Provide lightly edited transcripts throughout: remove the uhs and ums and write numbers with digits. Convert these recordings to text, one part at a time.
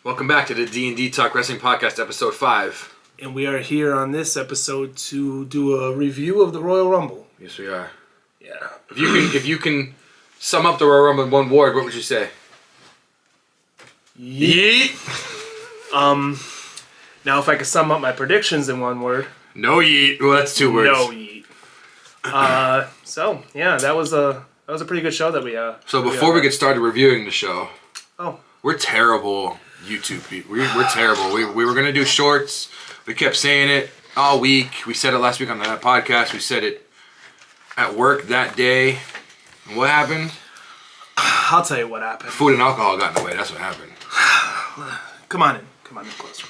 Welcome back to the D&D Talk Wrestling Podcast, Episode 5. And we are here on this episode to do a review of the Royal Rumble. Yes, we are. Yeah. If you can sum up the Royal Rumble in one word, what would you say? Yeet. Now if I could sum up my predictions in one word. No yeet. Well, that's 2 words. No yeet. So yeah, that was a pretty good show that we So before we get started reviewing the show, oh, we're terrible YouTube people. We're terrible. We were gonna do shorts. We kept saying it all week. We said it last week on that podcast. We said it at work that day. And what happened? I'll tell you what happened. Food and alcohol got in the way. That's what happened. Come on in closer.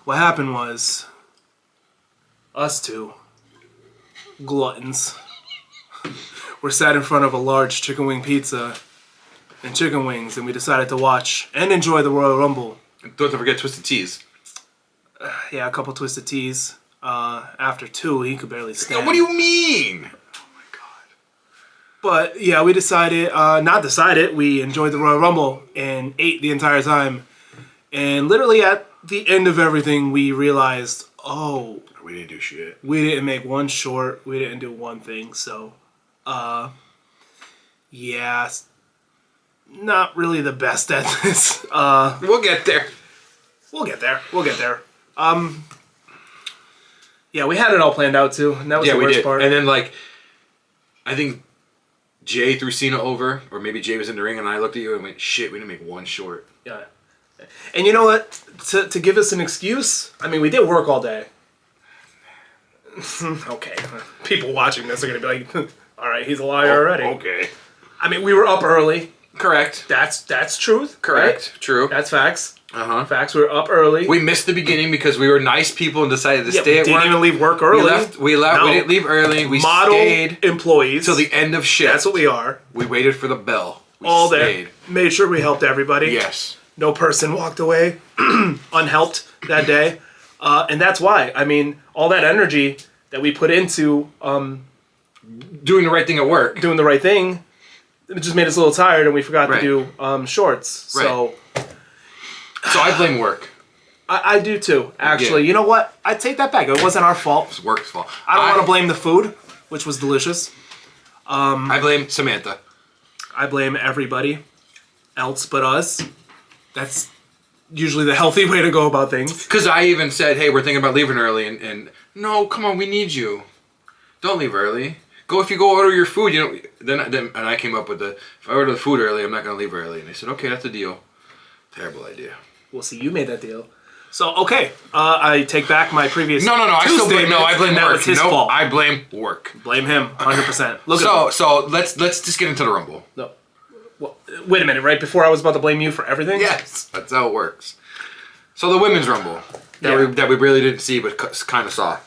What happened was us two gluttons were sat in front of a large chicken wing pizza and chicken wings, and we decided to watch and enjoy the Royal Rumble. And don't forget Twisted Teas. Yeah, a couple Twisted Teas. After 2, he could barely stand. What do you mean? But yeah, we decided, we enjoyed the Royal Rumble and ate the entire time. And literally at the end of everything, we realized, oh, we didn't do shit. We didn't make one short. We didn't do one thing. So, yeah, not really the best at this. We'll get there. We'll get there. Yeah, we had it all planned out too, and that was the worst part. And then I think Jay threw Cena over, or maybe Jay was in the ring, and I looked at you and went, "Shit, we didn't make one short." Yeah. And you know what? To give us an excuse, I mean, we did work all day. Okay, people watching this are gonna be like, "All right, he's a liar already." Okay. I mean, we were up early. Correct. That's truth. Correct. Right? True. That's facts. Facts. We were up early. We missed the beginning because we were nice people and decided to stay at work. We didn't even leave work early. We left. No. We didn't leave early. We Model stayed employees till the end of shift. That's what we are. We waited for the bell. We all stayed. day. Made sure we helped everybody. Yes. No person walked away unhelped that day. And that's why. I mean, all that energy that we put into doing the right thing at work. Doing the right thing, it just made us a little tired, and we forgot to do shorts. Right. So I blame work. I do too, actually. Yeah. You know what? I take that back. It wasn't our fault. It's work's fault. I don't want to blame the food, which was delicious. I blame Samantha. I blame everybody else but us. That's usually the healthy way to go about things. Because I even said, hey, we're thinking about leaving early, and no, come on, we need you. Don't leave early. If you go order your food, you know. Then I came up with if I order the food early, I'm not going to leave early. And they said, okay, that's a deal. Terrible idea. Well, see, you made that deal. So, okay, I take back my previous. No. I still blame. No, I blame work. That was his fault. I blame work. Blame him, 100%. So let's just get into the Rumble. No. Well, wait a minute. Right before I was about to blame you for everything. Yes, that's how it works. So the Women's Rumble that we really didn't see, but kind of saw.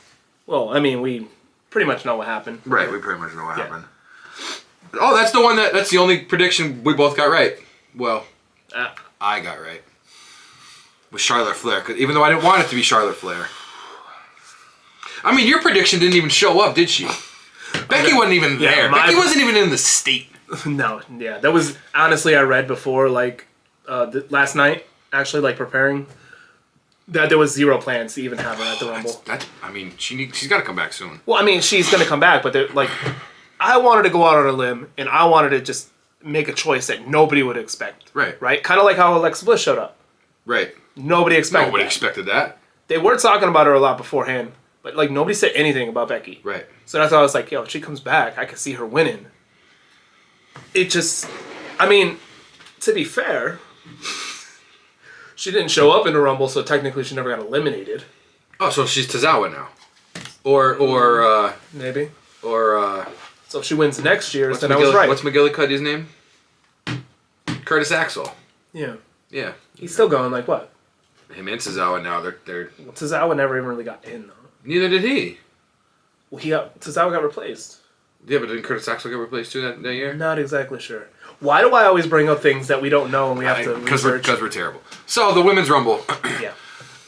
Well, I mean, we pretty much know what happened. Right, we pretty much know what happened. Oh, that's the one that's the only prediction we both got right. Well, I got right. With Charlotte Flair, because even though I didn't want it to be Charlotte Flair. I mean, your prediction didn't even show up, did she? Becky wasn't even there. Becky wasn't even in the state. No, yeah. That was, honestly, I read before, last night, actually, preparing, that there was zero plans to even have her at the Rumble. I mean, she's got to come back soon. Well, I mean, she's going to come back, but I wanted to go out on a limb, and I wanted to just make a choice that nobody would expect. Right. Right? Kind of like how Alexa Bliss showed up. Right. Nobody expected that. They weren't talking about her a lot beforehand, but nobody said anything about Becky. Right. So that's why I was like, yo, if she comes back, I could see her winning. It just, I mean, to be fair, she didn't show up in the Rumble, so technically she never got eliminated. Oh, so she's Tozawa now. Or maybe. Or so if she wins next year, then I was right. What's McGillicuddy's name? Curtis Axel. Yeah. Yeah. He's still going, what? Him and Tozawa now, they're... Well, Tozawa never even really got in, though. Neither did he. Well, Tozawa got replaced. Yeah, but didn't Curtis Axel get replaced too that year? Not exactly sure. Why do I always bring up things that we don't know and we have to research? Because we're terrible. So, the Women's Rumble. Yeah.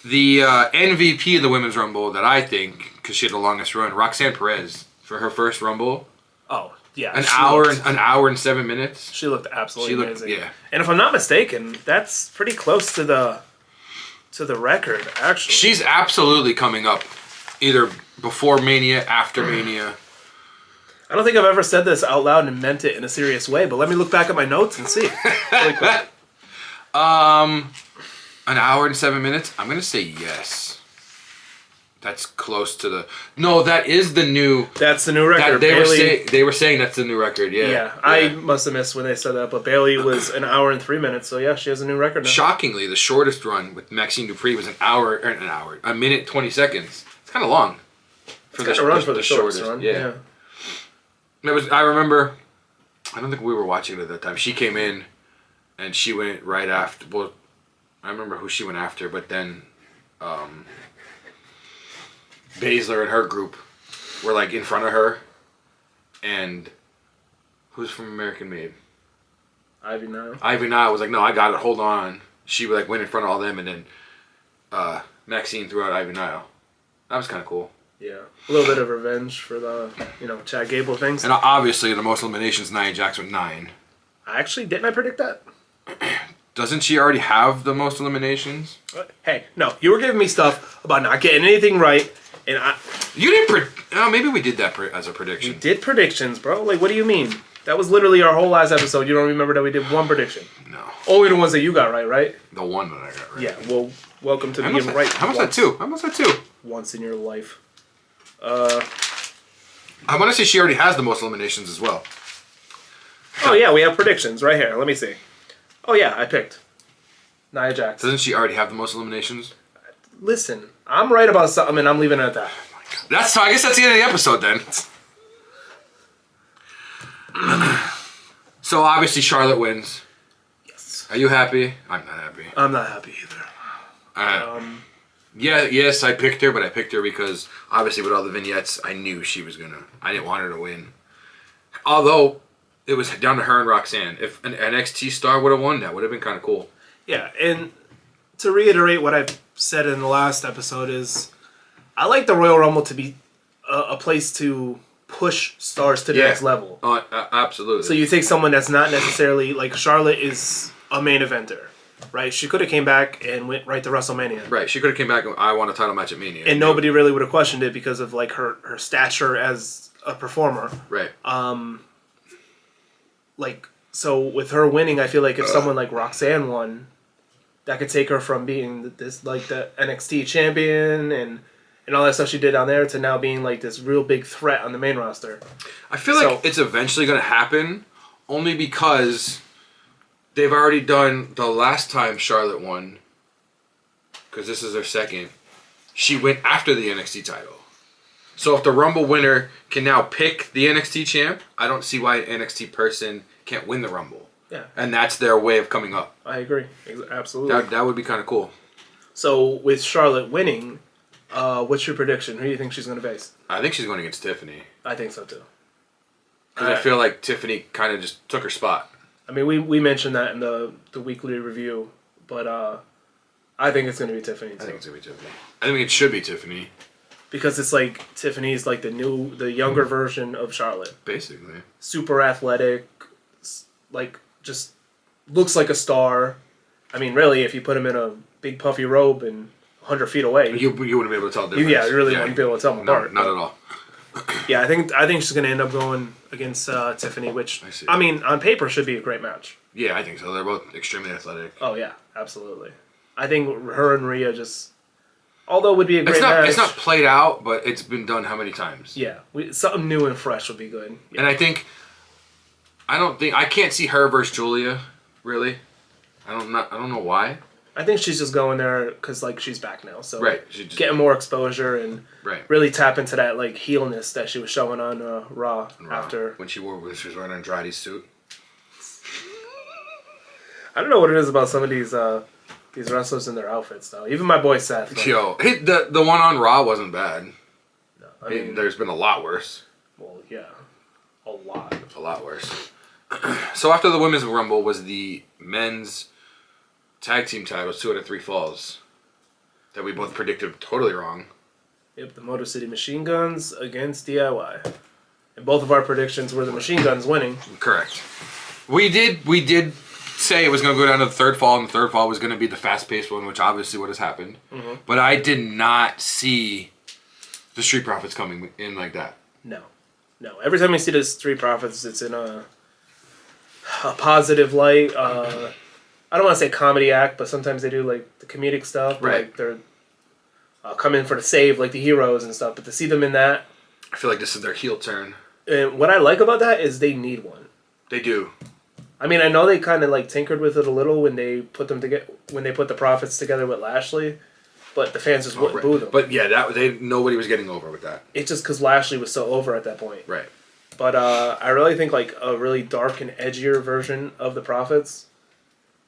The MVP of the Women's Rumble that I think, because she had the longest run, Roxanne Perez, for her first Rumble. Oh, Yeah, an hour and 7 minutes. She looked absolutely amazing. Yeah. And if I'm not mistaken, that's pretty close to the record, actually. She's absolutely coming up, either before Mania, after Mania. I don't think I've ever said this out loud and meant it in a serious way, but let me look back at my notes and see. Really quick. An hour and 7 minutes. I'm gonna say yes. That's close to the. No, that is the new. That's the new record. They were saying that's the new record. Yeah. Yeah. I must have missed when they said that, but Bailey was an hour and 3 minutes. So yeah, she has a new record now. Shockingly, the shortest run with Maxine Dupree was a minute 20 seconds. It's kind of long for the shortest run. Yeah. I remember. I don't think we were watching it at that time. She came in, and she went right after. Well, I remember who she went after, but then. Baszler and her group were like in front of her, and who's from American Made? Ivy Nile. Ivy Nile was like, "No, I got it. Hold on." She like went in front of all them, and then Maxine threw out Ivy Nile. That was kind of cool. Yeah, a little bit of revenge for the Chad Gable things. And obviously, the most eliminations, Nia Jax with 9. Didn't I predict that? Doesn't she already have the most eliminations? Hey, no, you were giving me stuff about not getting anything right. And you didn't. Maybe we did that as a prediction. We did predictions, bro. Like, what do you mean? That was literally our whole last episode. You don't remember that we did one prediction? No. Only the ones that you got right? The one that I got right. Yeah. Well, welcome to being right. How much that two? Once in your life. I want to say she already has the most eliminations as well. Oh yeah, we have predictions right here. Let me see. Oh yeah, I picked Nia Jax. Doesn't she already have the most eliminations? Listen, I'm right about something, and I'm leaving it at that. Oh my God. I guess that's the end of the episode then. So obviously Charlotte wins. Yes. Are you happy? I'm not happy. I'm not happy either. Yes, I picked her, but I picked her because obviously with all the vignettes, I knew she was gonna. I didn't want her to win. Although it was down to her and Roxanne. If an NXT star would have won, that would have been kind of cool. Yeah, and to reiterate what I've said in the last episode is, I like the Royal Rumble to be a place to push stars to the next level. Absolutely. So you take someone that's not necessarily like Charlotte is a main eventer, right? She could have came back and went right to WrestleMania. Right. She could have came back and I want a title match at Mania. And nobody really would have questioned it because of like her stature as a performer. Right. So with her winning, I feel like if someone like Roxanne won, that could take her from being this like the NXT champion and all that stuff she did down there to now being like this real big threat on the main roster. I feel like it's eventually going to happen only because they've already done the last time Charlotte won, because this is her second, she went after the NXT title. So if the Rumble winner can now pick the NXT champ, I don't see why an NXT person can't win the Rumble. Yeah. And that's their way of coming up. I agree. Absolutely. That would be kind of cool. So with Charlotte winning, what's your prediction? Who do you think she's going to face? I think she's going against Tiffany. I think so too. Because I feel like Tiffany kind of just took her spot. I mean, we mentioned that in the weekly review, but I think it's going to be Tiffany too. I think it's going to be Tiffany. I think it should be Tiffany. Because it's like Tiffany's like the younger version of Charlotte. Basically. Super athletic, like just looks like a star. I mean, really, if you put him in a big puffy robe and 100 feet away, you wouldn't be able to tell the difference. Yeah, you really wouldn't be able to tell them apart. Not at all. Yeah, I think she's going to end up going against Tiffany, which I mean, on paper should be a great match. Yeah, I think so. They're both extremely athletic. Oh yeah, absolutely. I think her and Rhea just, although it would be a great match. It's not played out, but it's been done how many times? Yeah, something new and fresh would be good. Yeah. And I can't see her versus Julia, really. I don't know why. I think she's just going there because like she's back now, so right, getting more exposure and really tap into that like heelness that she was showing on Raw after when she was wearing Andrade's suit. I don't know what it is about some of these wrestlers and their outfits though. Even my boy Seth. Like, the one on Raw wasn't bad. No, I mean there's been a lot worse. Well, yeah, a lot worse. So after the Women's Rumble was the men's tag team titles, 2 out of 3 falls that we both predicted totally wrong. Yep, the Motor City Machine Guns against DIY. And both of our predictions were the Machine Guns winning. Correct. We did say it was going to go down to the third fall, and the third fall was going to be the fast-paced one, which obviously what has happened. Mm-hmm. But I did not see the Street Profits coming in like that. No. Every time we see the Street Profits, it's in a positive light. I don't want to say comedy act, but sometimes they do like the comedic stuff. Right. Like they're coming for the save, like the heroes and stuff. But to see them in that, I feel like this is their heel turn. And what I like about that is they need one. They do. I mean, I know they kind of like tinkered with it a little when they put them together, when they put the Profits together with Lashley, but the fans just wouldn't boo them. But yeah, nobody was getting over with that. It's just because Lashley was so over at that point. Right. But I really think like a really dark and edgier version of the Profits,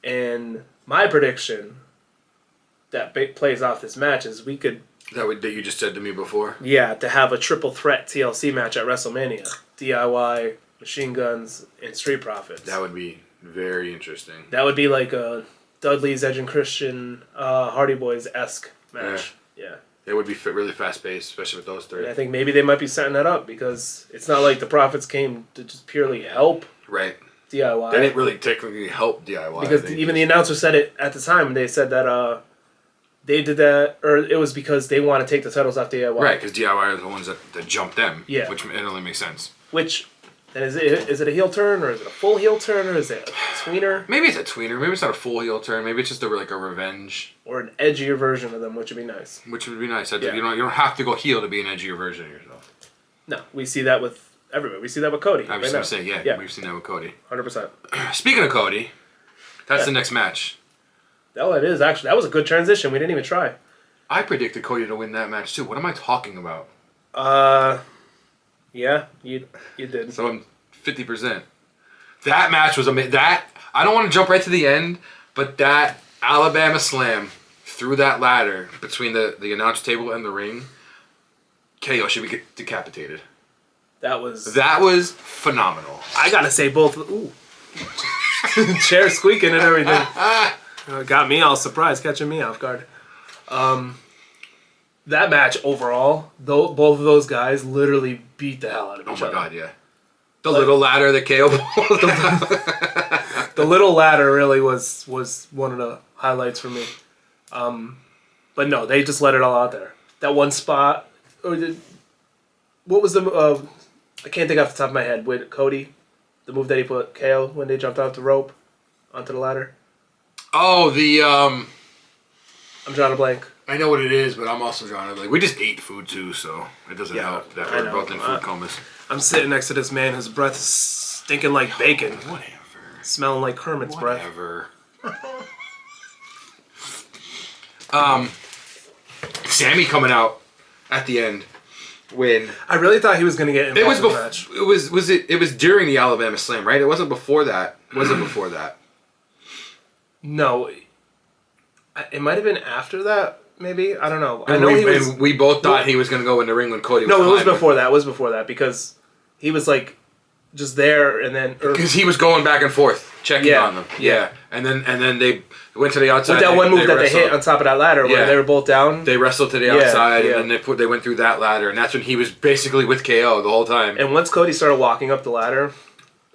and my prediction that plays off this match is we could. That you just said to me before. Yeah, to have a triple threat TLC match at WrestleMania: DIY, Machine Guns, and Street Profits. That would be very interesting. That would be like a Dudley's Edge and Christian Hardy Boys-esque match. Yeah. It would be really fast-paced, especially with those three. And I think maybe they might be setting that up because it's not like the Profits came to just purely help DIY. They didn't really technically help DIY. Because even the announcer said it at the time. They said that they did that, or it was because they want to take the titles off DIY. Right, because DIY are the ones that jumped them. Yeah. Which it only makes sense. Which... And is it a heel turn, or is it a full heel turn, or is it a tweener? Maybe it's a tweener. Maybe it's not a full heel turn. Maybe it's just like a revenge. Or an edgier version of them, which would be nice. Which would be nice. You don't have to go heel to be an edgier version of yourself. No, we see that with everybody. We see that with Cody. I was going to say, yeah, we've seen that with Cody. 100%. Speaking of Cody, that's the next match. Oh, it is, actually. That was a good transition. We didn't even try. I predicted Cody to win that match, too. What am I talking about? Yeah, you did. So I'm 50%. That match was amazing. I don't want to jump right to the end, but that Alabama slam through that ladder between the announce table and the ring, KO should be decapitated. That was phenomenal. I gotta say both. Ooh, chair squeaking and everything. Got me all surprised, catching me off guard. That match overall, though, both of those guys literally beat the hell out of each other. Oh my god, yeah. The little ladder that KO The little ladder really was one of the highlights for me. But no, they just let it all out there. That one spot, what was the? I can't think off the top of my head. With Cody, the move that he put KO when they jumped off the rope onto the ladder. Oh, I'm drawing a blank. I know what it is, but I'm also drawing a blank. We just ate food too, so it doesn't help that we're both in food comas. I'm sitting next to this man whose breath is stinking like bacon. Whatever. Smelling like Kermit's breath. Whatever. Sammy coming out at the end when I really thought he was going to get involved in the match. It was during the Alabama Slam, right? It wasn't before that. Was it before that? No. It might have been after that. Maybe, I don't know. And we both thought he was going to go in the ring when Cody was No, climbing. it was before that. It was before that because he was like just there and then because he was going back and forth checking on them. Yeah. And then they went to the outside. With that one move that they hit on top of that ladder where they were both down. They wrestled to the outside and then they went through that ladder, and that's when he was basically with KO the whole time. And once Cody started walking up the ladder,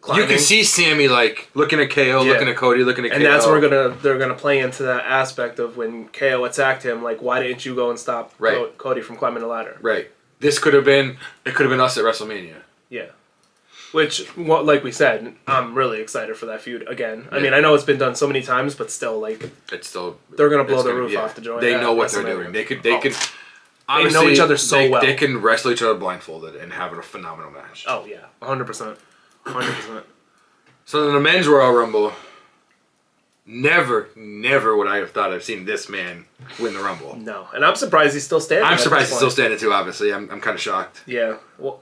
climbing, you can see Sammy like looking at KO, looking at Cody, looking at KO. And that's where they're gonna play into that aspect of when KO attacked him, like why didn't you go and stop Cody from climbing the ladder? Right. This could have been us at WrestleMania. Yeah. Which, like we said, I'm really excited for that feud again. I mean, I know it's been done so many times, but still, like, they're gonna blow the roof off to join. They know what they're doing. They could. They know each other so well. They can wrestle each other blindfolded and have a phenomenal match. Oh yeah, 100%. So in the men's Royal Rumble, never would I have thought I've seen this man win the Rumble. No, and I'm surprised he's still standing. I'm surprised he's still standing too. Obviously, I'm kind of shocked. Yeah. Well,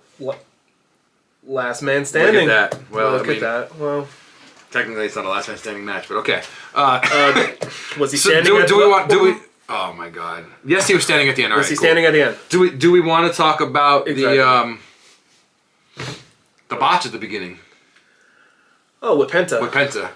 last man standing. Look at that. Well, look at that. Well, technically it's not a last man standing match, but okay. Was he standing? Oh my God! Yes, he was standing at the end. Was he standing at the end? Do we want to talk about the botch at the beginning? Oh, with Penta.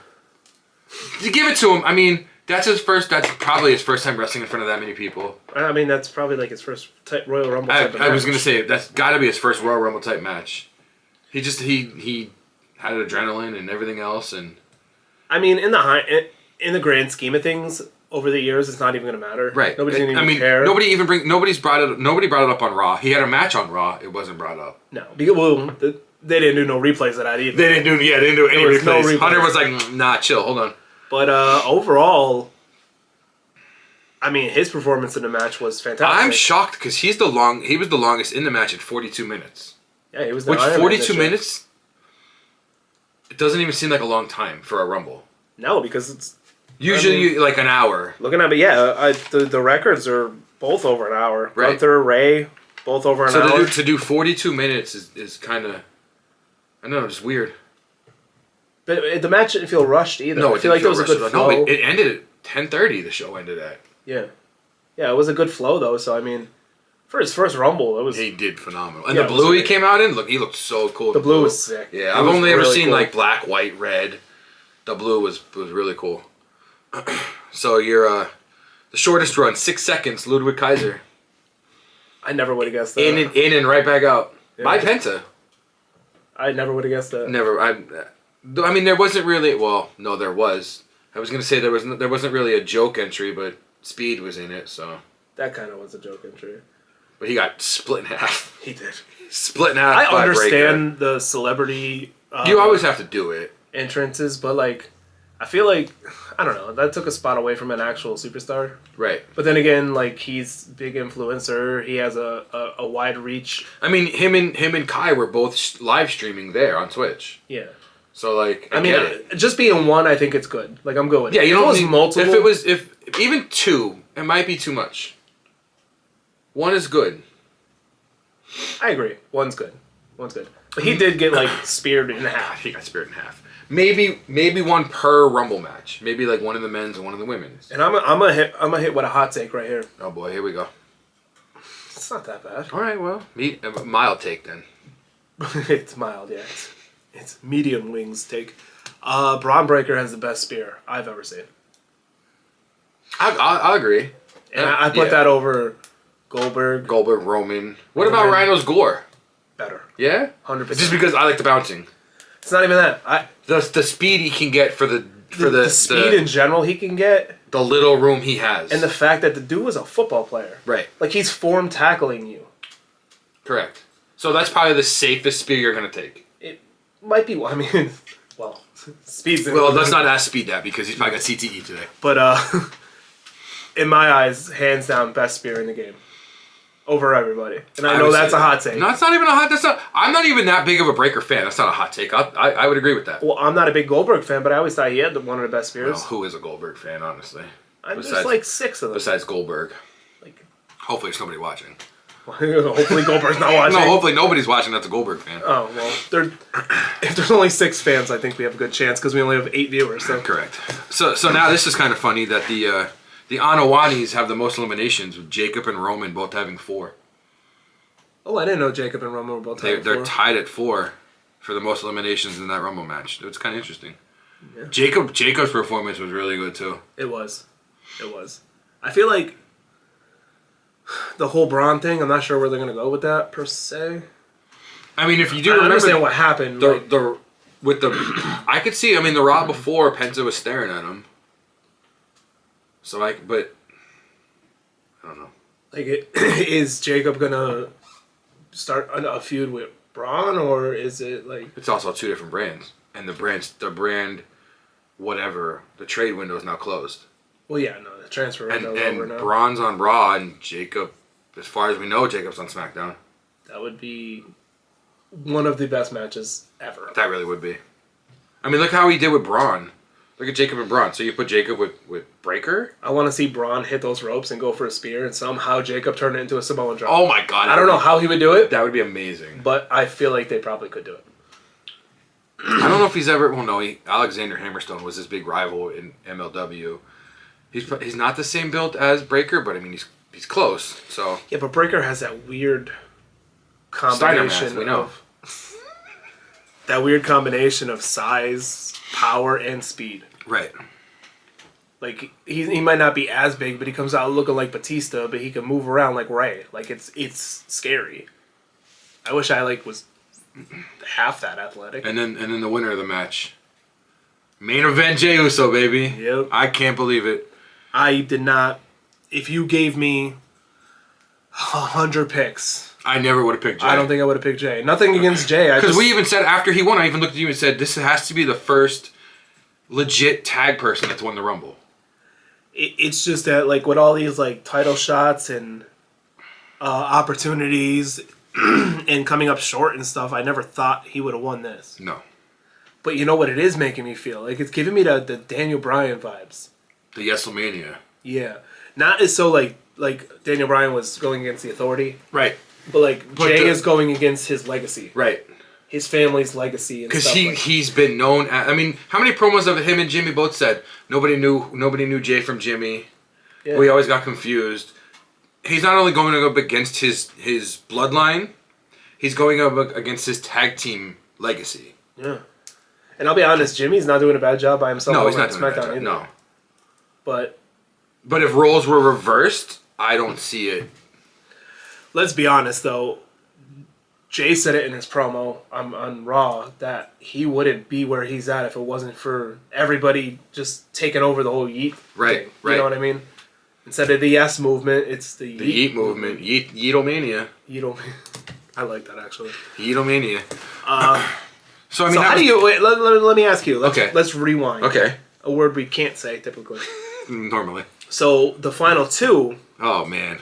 You give it to him. I mean, that's probably his first time wrestling in front of that many people. I mean, that's probably like his first Royal Rumble type of match. I was going to say, that's got to be his first Royal Rumble type match. He had adrenaline and everything else, and I mean, in the grand scheme of things, over the years, it's not even going to matter. Right. Nobody's going to even care. Nobody brought it up on Raw. He had a match on Raw. It wasn't brought up. No, because they didn't do no replays of that either. They didn't do any replays. No replays. Hunter was like, nah, chill, hold on. But overall, I mean, his performance in the match was fantastic. I'm shocked because he was the longest in the match at 42 minutes. Yeah, he was the Which Iron Man 42 minutes? It doesn't even seem like a long time for a Rumble. No, because it's usually like an hour. Looking at it, yeah, the records are both over an hour. Right. Gunther, Ray, both over an hour. So to do 42 minutes is kind of, I don't know, just weird. But the match didn't feel rushed either. No, I feel like there was a good flow. No, it ended at 10:30. The show ended at. Yeah, it was a good flow though. So I mean, for his first Rumble, it was. He did phenomenal, and the blue he came out in, he looked so cool. The blue was sick. Yeah, I've only ever seen like black, white, red. The blue was really cool. So you're the shortest run, 6 seconds. Ludwig Kaiser. I never would have guessed that. In and right back out by Penta. I never would have guessed that. Never. I mean, there wasn't really. Well, no, there was. I was gonna say there wasn't really a joke entry, but Speed was in it, so that kind of was a joke entry. But he got split in half. He did. Split in half. I understand the celebrity. You always have to do it. Entrances, but like, I feel like I don't know. That took a spot away from an actual superstar. Right. But then again, like he's a big influencer. He has a wide reach. I mean, him and Kai were both live streaming there on Twitch. Yeah. So like, I mean, just being one, I think it's good. Like I'm good with it. Yeah, you don't need multiple. If even two, it might be too much. One is good. I agree. One's good. But he did get like speared in half. He got speared in half. Maybe one per Rumble match. Maybe like one in the men's and one in the women's. And I'm gonna hit with a hot take right here. Oh boy, here we go. It's not that bad. All right, well, a mild take then. It's mild, yeah. It's medium wings take. Braun Breaker has the best spear I've ever seen. I'll agree. And I put that over Goldberg, Roman. What about Rhino's Gore? Better. Yeah? 100%. Just because I like the bouncing. It's not even that. The speed he can get for the speed in general he can get. The little room he has. And the fact that the dude was a football player. Right. Like he's form tackling you. Correct. So that's probably the safest spear you're going to take. It might be, I mean, well, speed's... Well, let's not ask Speed that because he's probably got CTE today. But, in my eyes, hands down, best spear in the game. Over everybody. And I know that's a hot take. No, it's not even a hot... I'm not even that big of a Breaker fan. That's not a hot take. I would agree with that. Well, I'm not a big Goldberg fan, but I always thought he had one of the best spears. Well, who is a Goldberg fan, honestly? There's like 6 of them. Besides Goldberg. Like, hopefully there's nobody watching. Hopefully Goldberg's not watching. No, hopefully nobody's watching that's a Goldberg fan. Oh, well, if there's only 6 fans, I think we have a good chance because we only have 8 viewers. So. Correct. So now this is kind of funny that the Anowanis have the most eliminations with Jacob and Roman both having 4. Oh, I didn't know Jacob and Roman were both having 4. They're tied at 4 for the most eliminations in that Rumble match. It's kind of interesting. Yeah. Jacob's performance was really good too. It was. I feel like the whole Braun thing, I'm not sure where they're going to go with that, per se. I mean, if you do I remember... understand what happened. I could see, the Raw before, Penta was staring at him. So, but... I don't know. Like, is Jacob going to start a feud with Braun, or is it, like... It's also 2 different brands. And the brand, whatever, the trade window is now closed. Well, yeah, no, the transfer window is over now. And Braun's on Raw, and Jacob, as far as we know, Jacob's on SmackDown. That would be one of the best matches ever. That really would be. Look how he did with Braun. Look at Jacob and Braun. So you put Jacob with Breaker? I want to see Braun hit those ropes and go for a spear, and somehow Jacob turn it into a Samoan drop. Oh my god. I don't know how he would do it. That would be amazing. But I feel like they probably could do it. I don't know if he's ever... Well, no, Alexander Hammerstone was his big rival in MLW. He's not the same build as Breaker, but he's close. So yeah, but Breaker has that weird combination. We know that weird combination of size, power, and speed. Right. Like he might not be as big, but he comes out looking like Batista, but he can move around like Ray. Like it's scary. I wish I was half that athletic. And then the winner of the match. Main event Jey Uso, baby. Yep. I can't believe it. I did not. If you gave me 100 picks, I never would have picked Jey. I don't think I would have picked Jey. Nothing against Jey. Because we even said after he won, I even looked at you and said, this has to be the first legit tag person that's won the Rumble. It's just that, like, with all these, like, title shots and opportunities and coming up short and stuff, I never thought he would have won this. No. But you know what it is making me feel? Like, it's giving me the Daniel Bryan vibes. The Yeselmania. Yeah. Not as so, like Daniel Bryan was going against the Authority. Right. But Jey is going against his legacy. Right. His family's legacy and stuff. Because he's been known as, I mean, how many promos of him and Jimmy both said, nobody knew Jey from Jimmy. Yeah. We always got confused. He's not only going up against his bloodline, he's going up against his tag team legacy. Yeah. And I'll be honest, Jimmy's not doing a bad job by himself. No, he's not doing a bad job. Either. No. But if roles were reversed, I don't see it. Let's be honest, though. Jey said it in his promo on Raw that he wouldn't be where he's at if it wasn't for everybody just taking over the whole YEET thing. Right. You know what I mean? Instead of the Yes movement, it's the YEET movement. Yeetomania. I like that, actually. Yeetomania. So, I mean, so how do you... Wait, let me ask you. Let's rewind. Okay. A word we can't say, typically. Normally. So, the final two... Oh, man.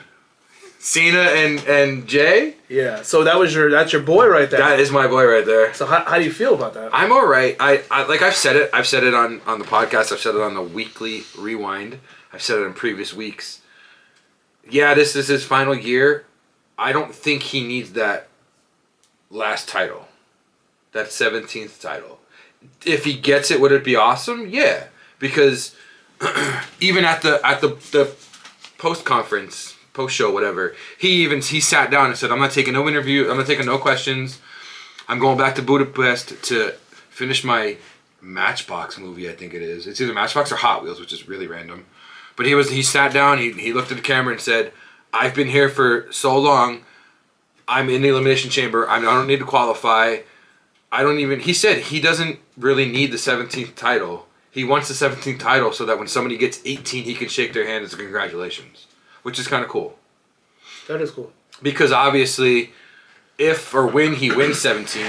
Cena and Jey? Yeah. So, that's your boy right there. That is my boy right there. So, how do you feel about that? I'm all right. I like I've said it. I've said it on the podcast. I've said it on the weekly rewind. I've said it in previous weeks. Yeah, this is his final year. I don't think he needs that last title. That 17th title. If he gets it, would it be awesome? Yeah. Because even at the post-conference, post-show, whatever, he sat down and said, I'm not taking no interview, I'm not taking no questions. I'm going back to Budapest to finish my Matchbox movie, I think it is. It's either Matchbox or Hot Wheels, which is really random. But he sat down, he looked at the camera and said, I've been here for so long, I'm in the Elimination Chamber, I don't need to qualify. He said he doesn't really need the 17th title. He wants the 17th title so that when somebody gets 18, he can shake their hand as a congratulations. Which is kind of cool. That is cool. Because obviously, if or when he wins 17,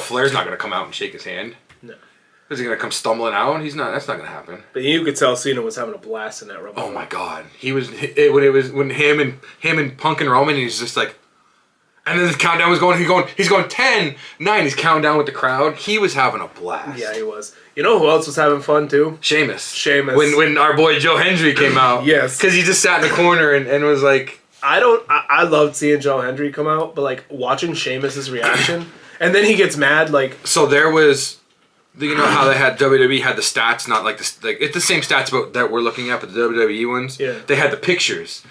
Flair's not going to come out and shake his hand. No. Is he going to come stumbling out? That's not going to happen. But you could tell Cena was having a blast in that Rumble. Oh my God. When him and Punk and Roman, he's just like, and then the countdown was going, he's going 10, 9, he's counting down with the crowd. He was having a blast. Yeah, he was. You know who else was having fun too? Sheamus. When our boy Joe Hendry came out. Yes. Because he just sat in the corner and was like... I loved seeing Joe Hendry come out, but like watching Sheamus' reaction, and then he gets mad like... So there was... You know how they had WWE had the stats, not like it's the same stats that we're looking at, but the WWE ones? Yeah. They had the pictures.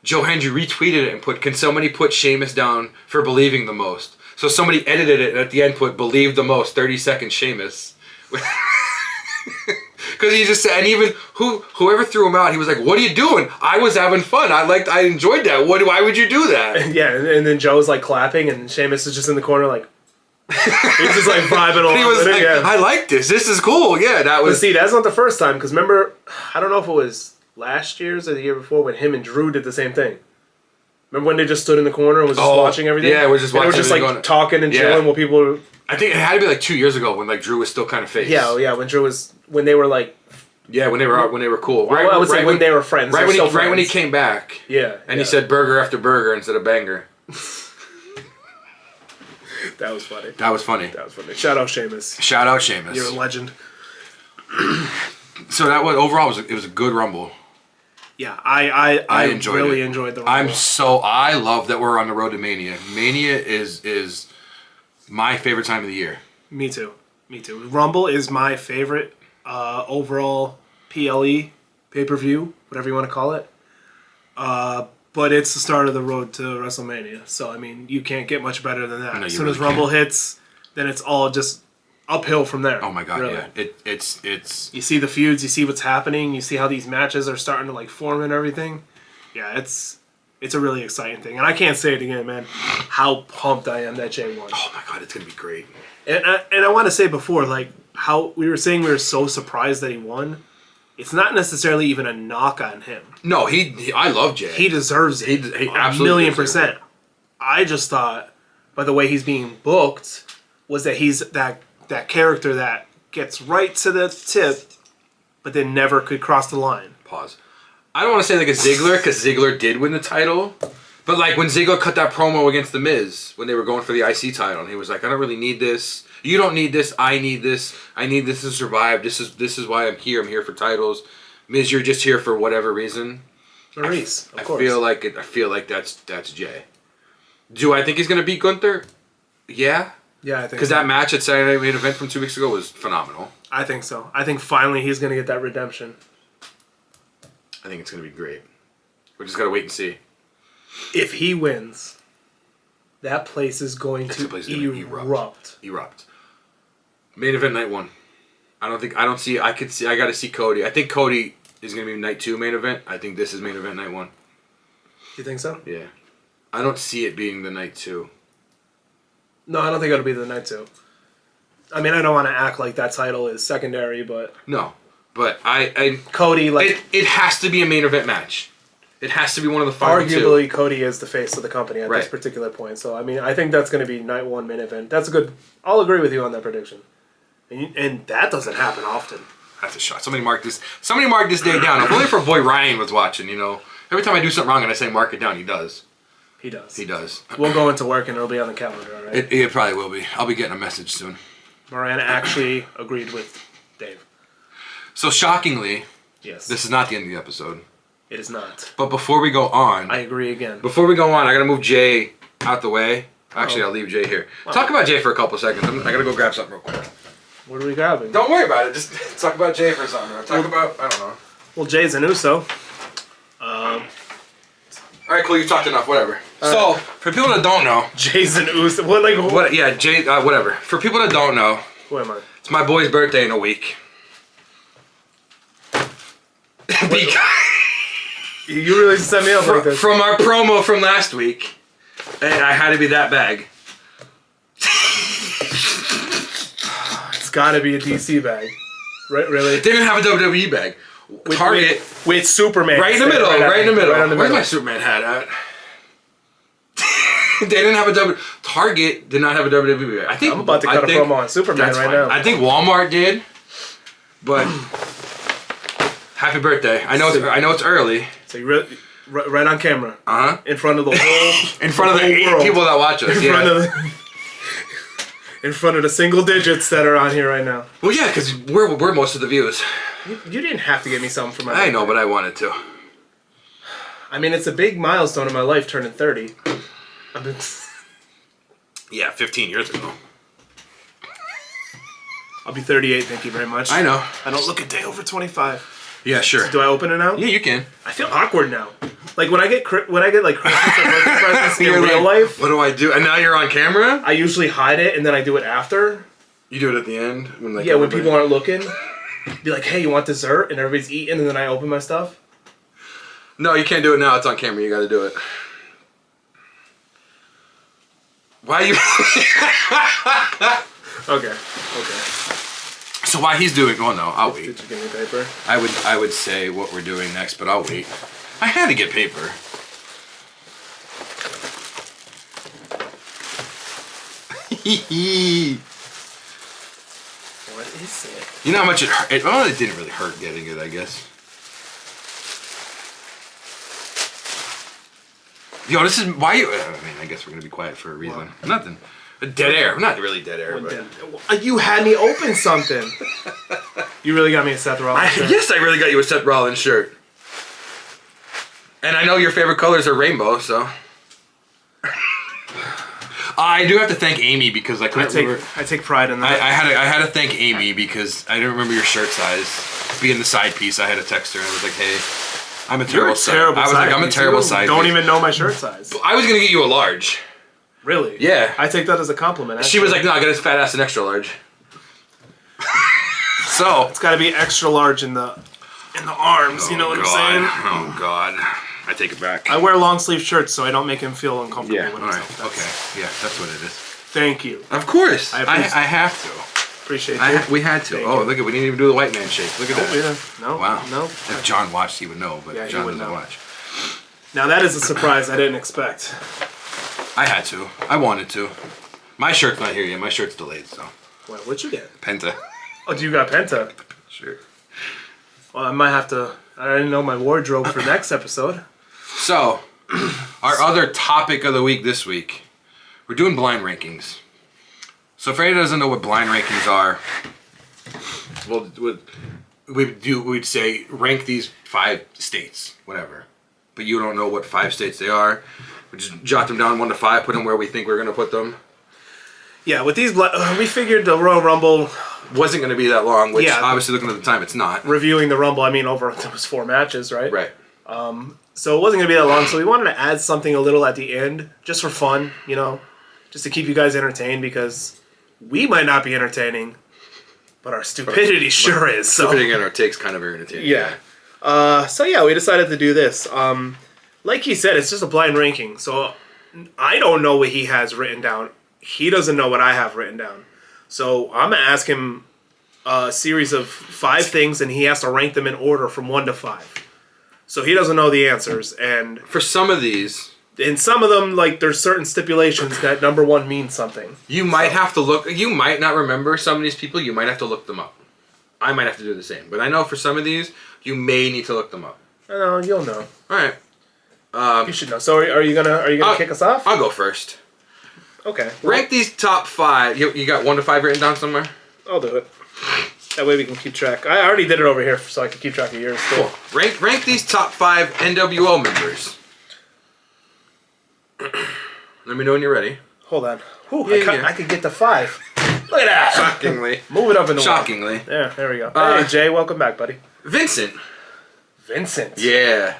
Joe Hendry retweeted it and put, can somebody put Sheamus down for believing the most? So somebody edited it and at the end put, believe the most, 30 seconds Sheamus. Because he just said, and even whoever threw him out, he was like, what are you doing? I was having fun. I enjoyed that. Why would you do that? Yeah, and then Joe's like clapping and Sheamus is just in the corner like, he's just like vibing along. He was like, yeah. I like this. This is cool. Yeah, that was... But see, that's not the first time, because remember, I don't know if it was last year's or the year before when him and Drew did the same thing. Remember when they just stood in the corner and was just watching everything? Yeah, we're just watching. They were just like talking and chilling while people were... I think it had to be like 2 years ago when like Drew was still kind of face. Yeah, when they were like... Yeah, when they were cool. Right, I would say when they were friends. Right when he came back. Yeah. And he said burger after burger instead of banger. That was funny. That was funny. Shout out Sheamus. You're a legend. So that was overall it was a good Rumble. Yeah, I enjoyed really it. enjoyed the Rumble. I love that we're on the road to Mania. Mania is my favorite time of the year. Me too. Rumble is my favorite overall PLE pay-per-view, whatever you want to call it. But it's the start of the road to WrestleMania. So, I mean, you can't get much better than that. As soon as Rumble hits, then it's all just uphill from there. Oh, my God, really. yeah. It's... You see the feuds, you see what's happening, you see how these matches are starting to, like, form and everything. Yeah, it's It's a really exciting thing. And I can't say it again, man, how pumped I am that Jay won. Oh my God, it's going to be great. And I want to say before, like, how we were saying we were so surprised that he won. It's not necessarily even a knock on him. No, I love Jay. He deserves it. He absolutely 1,000,000%. I just thought, by the way he's being booked, was that he's that character that gets right to the tip, but then never could cross the line. Pause. I don't want to say like a Ziggler, because Ziggler did win the title. But like when Ziggler cut that promo against The Miz, when they were going for the IC title, and he was like, I don't really need this. You don't need this. I need this. I need this to survive. This is why I'm here. I'm here for titles. Miz, you're just here for whatever reason. Maurice, of course. I feel like that's Jay. Do I think he's gonna beat Gunther? Yeah. Yeah, I think because that match at Saturday Night Main Event from 2 weeks ago was phenomenal. I think so. I think finally he's gonna get that redemption. I think it's gonna be great. We just gotta wait and see. If he wins, that place is going to erupt. Erupt. Main event night 1. I gotta see Cody. I think Cody is gonna be night 2 main event. I think this is main event night 1. You think so? Yeah. I don't see it being the night 2. No, I don't think it'll be the night 2. I mean, I don't want to act like that title is secondary, but no. But I Cody, like it has to be a main event match. It has to be one of the 5 arguably, Cody is the face of the company at right. this particular point. So, I mean, I think that's going to be night 1 main event. That's a good... I'll agree with you on that prediction. And that doesn't happen often. That's a shot. Somebody mark this day down. If only for boy Ryan was watching, you know. Every time I do something wrong and I say mark it down, he does. He does. He does. We'll go into work and it'll be on the calendar, all right? It probably will be. I'll be getting a message soon. Moran actually agreed with Dave. So, shockingly, yes, this is not the end of the episode. It is not. But before we go on... I agree again. Before we go on, I got to move Jay out the way. Actually, I'll leave Jay here. Talk about Jay for a couple seconds. I got to go grab something real quick. What are we grabbing? Don't worry about it. Just talk about Jay for a second. I don't know. Well, Jay's an Uso. All right, cool. You talked enough. Whatever. So, for people that don't know... Jay's an Uso. Yeah, Jay... whatever. For people that don't know... Who am I? It's my boy's birthday in a week. You really set me up like this. From our promo from last week. And I had to be that bag. It's got to be a DC bag. Right? Really? They didn't have a WWE bag. Target. With Superman. Right in the middle. Right in the middle. Where's my Superman hat at? They didn't have a Target did not have a WWE bag. I'm about to cut a promo on Superman right now. I think Walmart did. But happy birthday. I know it's early. So you really, right on camera. Uh-huh. In front of the whole in front of the 8 people that watch us. In front of the single digits that are on here right now. Well, yeah, because we're most of the views. You didn't have to get me something for my birthday. I know, but I wanted to. I mean, it's a big milestone in my life, turning 30. Yeah, 15 years ago. I'll be 38, thank you very much. I know. I don't look a day over 25. Yeah, sure. So do I open it now? Yeah, you can. I feel awkward now. Like when I get like Christmas and birthday presents in real life. What do I do? And now you're on camera? I usually hide it and then I do it after. You do it at the end? When people aren't looking. Be like, hey, you want dessert? And everybody's eating and then I open my stuff. No, you can't do it now. It's on camera. You got to do it. Why are you... Okay. So while he's doing... Oh, no. I'll wait. Did you give me paper? I would say what we're doing next, but I'll wait. I had to get paper. What is it? You know how much it hurt? It didn't really hurt getting it, I guess. Yo, this is... Why you... I mean, I guess we're going to be quiet for a reason. What? Nothing. Dead air. Not really dead air, but... You had me open something. You really got me a Seth Rollins shirt. Yes, I really got you a Seth Rollins shirt. And I know your favorite colors are rainbow, so... I do have to thank Amy because I couldn't remember... I take pride in that. I had to thank Amy because I didn't remember your shirt size. Being the side piece, I had to text her and I was like, hey... I'm a terrible size. I was like, I'm a terrible size. Don't even know my shirt size. I was gonna get you a large. Really? Yeah. I take that as a compliment. Actually. She was like, no, I got his fat ass an extra large. So it's got to be extra large in the arms. You know what I'm saying? Oh God. I take it back. I wear long sleeve shirts so I don't make him feel uncomfortable. Yeah. With All right. himself. Okay. Yeah, that's what it is. Thank you. Of course. I appreciate- have to. Appreciate you. We had to. Thank Oh, you. look at we didn't even do the white man shake. Look at that. Yeah. No. Wow. No. If John watched, he would know, but Yeah, he John would doesn't know. watch. Now that is a surprise I didn't expect. I had to. I wanted to. My shirt's not here yet. My shirt's delayed, so. What? What'd you get? Penta. Oh, you got Penta. Sure. Well, I might have to. I didn't know my wardrobe for next episode. So, our other topic of the week this week, we're doing blind rankings. So, if anybody doesn't know what blind rankings are, well, we'd say rank these 5 states, whatever. But you don't know what 5 states they are. We just jot them down 1 to 5, put them where we think we're gonna put them. Yeah, with these, we figured the Royal Rumble Wasn't gonna be that long, which Yeah. obviously looking at the time, it's not. reviewing the Rumble. I mean, over it was 4 matches, right? Right. So it wasn't gonna be that long. So we wanted to add something a little at the end, just for fun, just to keep you guys entertained because we might not be entertaining, but our stupidity sure is. So Putting in our takes kind of entertaining. yeah. So yeah, we decided to do this. Like he said, it's just a blind ranking. So I don't know what he has written down. He doesn't know what I have written down. So I'm gonna ask him a series of 5 things, and he has to rank them in order from 1 to 5. So he doesn't know the answers, and For some of these, in some of them, like there's certain stipulations that number 1 means something. you might have to look. You might not remember some of these people. You might have to look them up. I might have to do the same. But I know for some of these, you may need to look them up. I know you'll know. All right. You should know. So are you gonna kick us off? I'll go first. Okay. Rank these top 5. You got 1 to 5 written down somewhere? I'll do it. That way we can keep track. I already did it over here so I can keep track of yours too. Cool. Rank these top 5 NWO members. Let me know when you're ready. Hold on. Ooh, Yeah. I could get to 5. Look at that. Shockingly. Move it up in the Shockingly. wall. Yeah, there we go. Hey, Jay, welcome back, buddy. Vincent. Vincent. Yeah.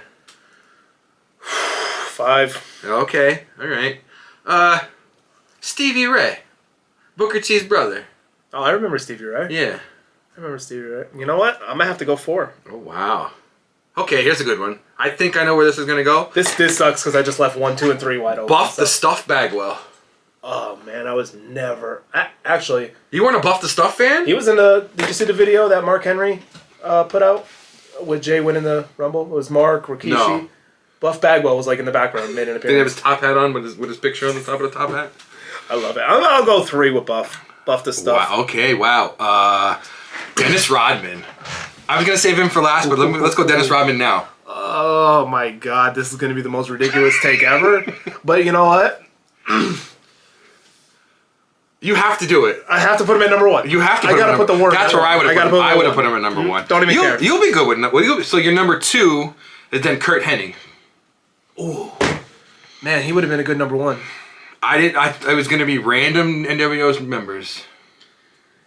5. Okay. All right. Stevie Ray. Booker T's brother. Oh, I remember Stevie Ray. Yeah. I remember Stevie Ray. You know what? I'm gonna have to go 4. Oh, wow. Okay, here's a good one. I think I know where this is going to go. This sucks because I just left 1, 2, and 3 wide open. Buff so. the Stuff Bagwell. Oh man, I was never. Actually, You weren't a Buff the Stuff fan? he was in the. Did you see the video that Mark Henry put out with Jay winning the Rumble? It was Mark, Rikishi. No. Buff Bagwell was like in the background, made an Did he have appearance. his top hat on with his picture on the top of the top hat? I love it. I'll go 3 with Buff. Buff the stuff. Wow. Okay. Wow. Dennis Rodman. I was gonna save him for last, but let's go Dennis Rodman now. Oh my God, this is gonna be the most ridiculous take ever. But you know what? You have to do it. I have to put him at number 1. You have to. I gotta put the word. That's where I would have put him. I would have put him at number 1. Don't even care. You'll be good with. So your number 2 is then Kurt Hennig. Ooh, man, he would have been a good number 1. I was gonna be random NWO's members.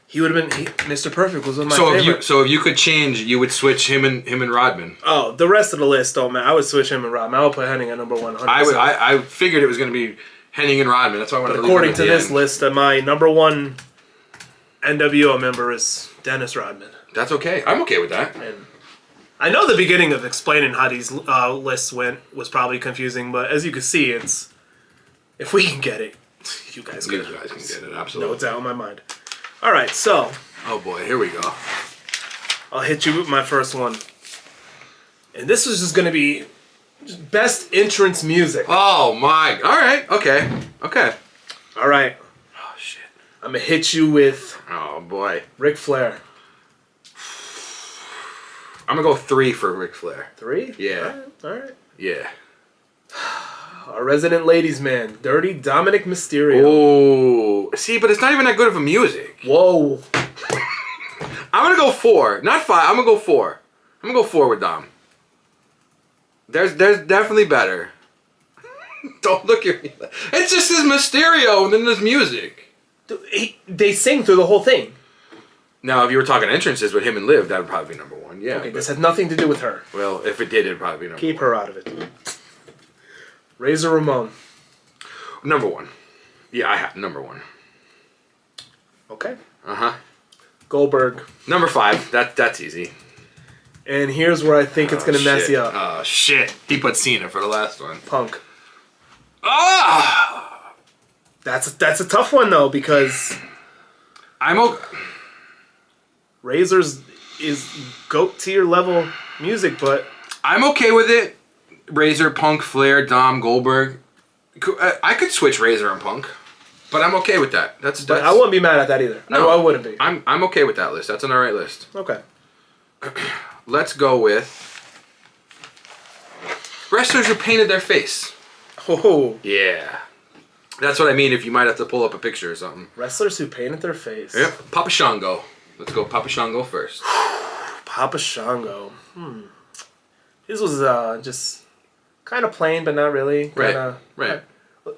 He would have been. Mr. Perfect was one of my favorites. If you could change, you would switch him and Rodman. Oh, the rest of the list, though, man. I would switch him and Rodman. I would put Henning at number 100%. I figured it was gonna be Hennig and Rodman. That's why I wanted to leave According him at to the this end. list, my number 1 NWO member is Dennis Rodman. That's okay. I'm okay with that. And I know the beginning of explaining how these lists went was probably confusing, but as you can see, it's if we can get it, you guys can. You guys can get it, absolutely. No doubt in my mind. All right, so Oh boy, here we go. I'll hit you with my first one, and this is just gonna be just best entrance music. Oh my. All right. Okay. All right, Oh shit. I'm gonna hit you with Oh boy. Ric Flair. I'm gonna go 3 for Ric Flair. 3? Yeah. All right. Yeah. Our resident ladies man, Dirty Dominic Mysterio. Oh. See, but it's not even that good of a music. Whoa. I'm gonna go 4, not 5. I'm gonna go 4. I'm gonna go 4 with Dom. There's definitely better. Don't look at me. It's just his Mysterio and then there's music. They sing through the whole thing. Now, if you were talking entrances with him and Liv, that would probably be number 1. Yeah. Okay, this has nothing to do with her. Well, if it did, it'd probably be number Keep her out of it. Razor Ramon. 1. Number 1. Yeah, I have number 1. Okay. Uh huh. Goldberg. Number 5. That's easy. And here's where I think it's going to mess you up. Oh, shit. He put Cena for the last one. Punk. Ah! That's a tough one, though, because I'm okay. Razor's is GOAT tier level music, but I'm okay with it. Razor, Punk, Flair, Dom, Goldberg. I could switch Razor and Punk, but I'm okay with that. That's I wouldn't be mad at that either. No, I wouldn't be. I'm okay with that list. That's an alright list. Okay. Let's go with wrestlers who painted their face. Oh. Yeah. That's what I mean if you might have to pull up a picture or something. Wrestlers who painted their face. Yep. Papa Shango. Let's go Papa Shango first. Papa Shango. His was just kind of plain, but not really. Kinda, right.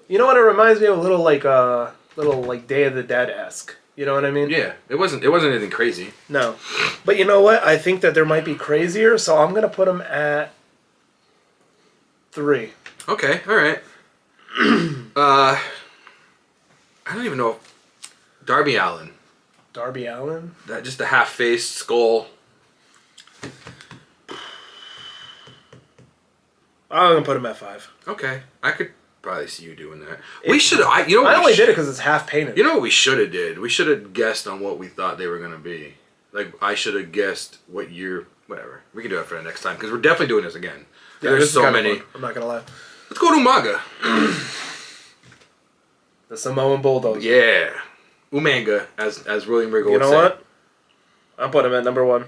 You know what? It reminds me of a little like Day of the Dead-esque. You know what I mean? Yeah. It wasn't anything crazy. No. But you know what? I think that there might be crazier, so I'm gonna put him at 3. Okay. All right. I don't even know. Darby Allin. Darby Allin? That just the half-faced skull. I'm gonna put him at 5. Okay, I could probably see you doing that. We should. I only did it because it's half painted. You know what we should have did? We should have guessed on what we thought they were gonna be. Like I should have guessed what year. Whatever. We can do it for the next time because we're definitely doing this again. Yeah, There's so many. I'm not gonna lie. Let's go to Umaga. The Samoan Bulldog. Yeah, Umanga as William Regal You would know say. what? I'll put him at number 1.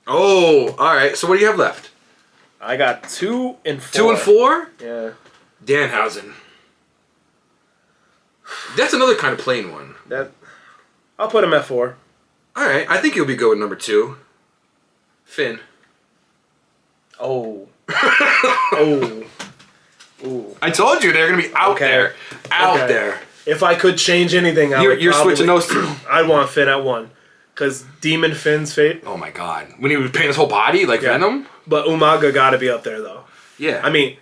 Oh, all right. So what do you have left? I got 2 and 4. 2 and 4. Yeah. Danhausen. That's another kind of plain one. I'll put him at 4. All right, I think you'll be good with number 2. Finn. Oh. Oh. Ooh. I told you they're gonna be out there, there. If I could change anything, You're switching those two. I'd want Finn at 1, because Demon Finn's fate. Oh my god! When he was painting his whole body like Venom. But Umaga got to be up there though. Yeah. I mean,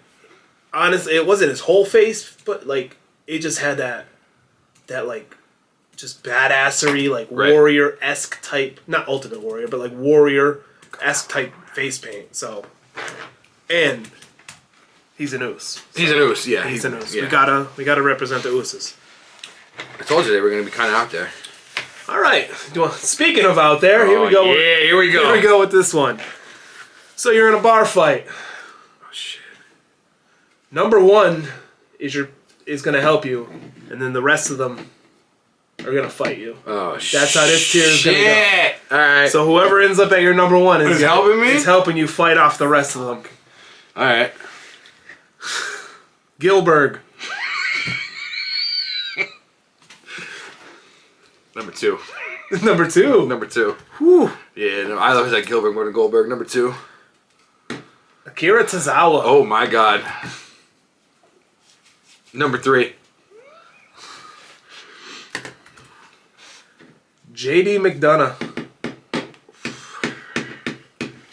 honestly, it wasn't his whole face, but like it just had that like just badassery, like warrior-esque type, not Ultimate Warrior, but like warrior-esque type face paint. So, and he's an Oos. So he's an Oos, yeah. He's an Oos. Yeah. We gotta represent the Ooses. I told you they were gonna be kind of out there. All right. Speaking of out there, here we go. Yeah, here we go. Here we go with this one. So you're in a bar fight. Oh shit. Number 1 is gonna help you, and then the rest of them are gonna fight you. Oh shit. That's how this tier is gonna go. All right. So whoever ends up at your number 1 is helping me. Is helping you fight off the rest of them. All right. Gilbert. Number 2. Number 2. Number 2. Whew. Yeah, no, I always like Gilbert more than Goldberg. Number 2. Akira Tozawa. Oh my god. Number 3. JD McDonough.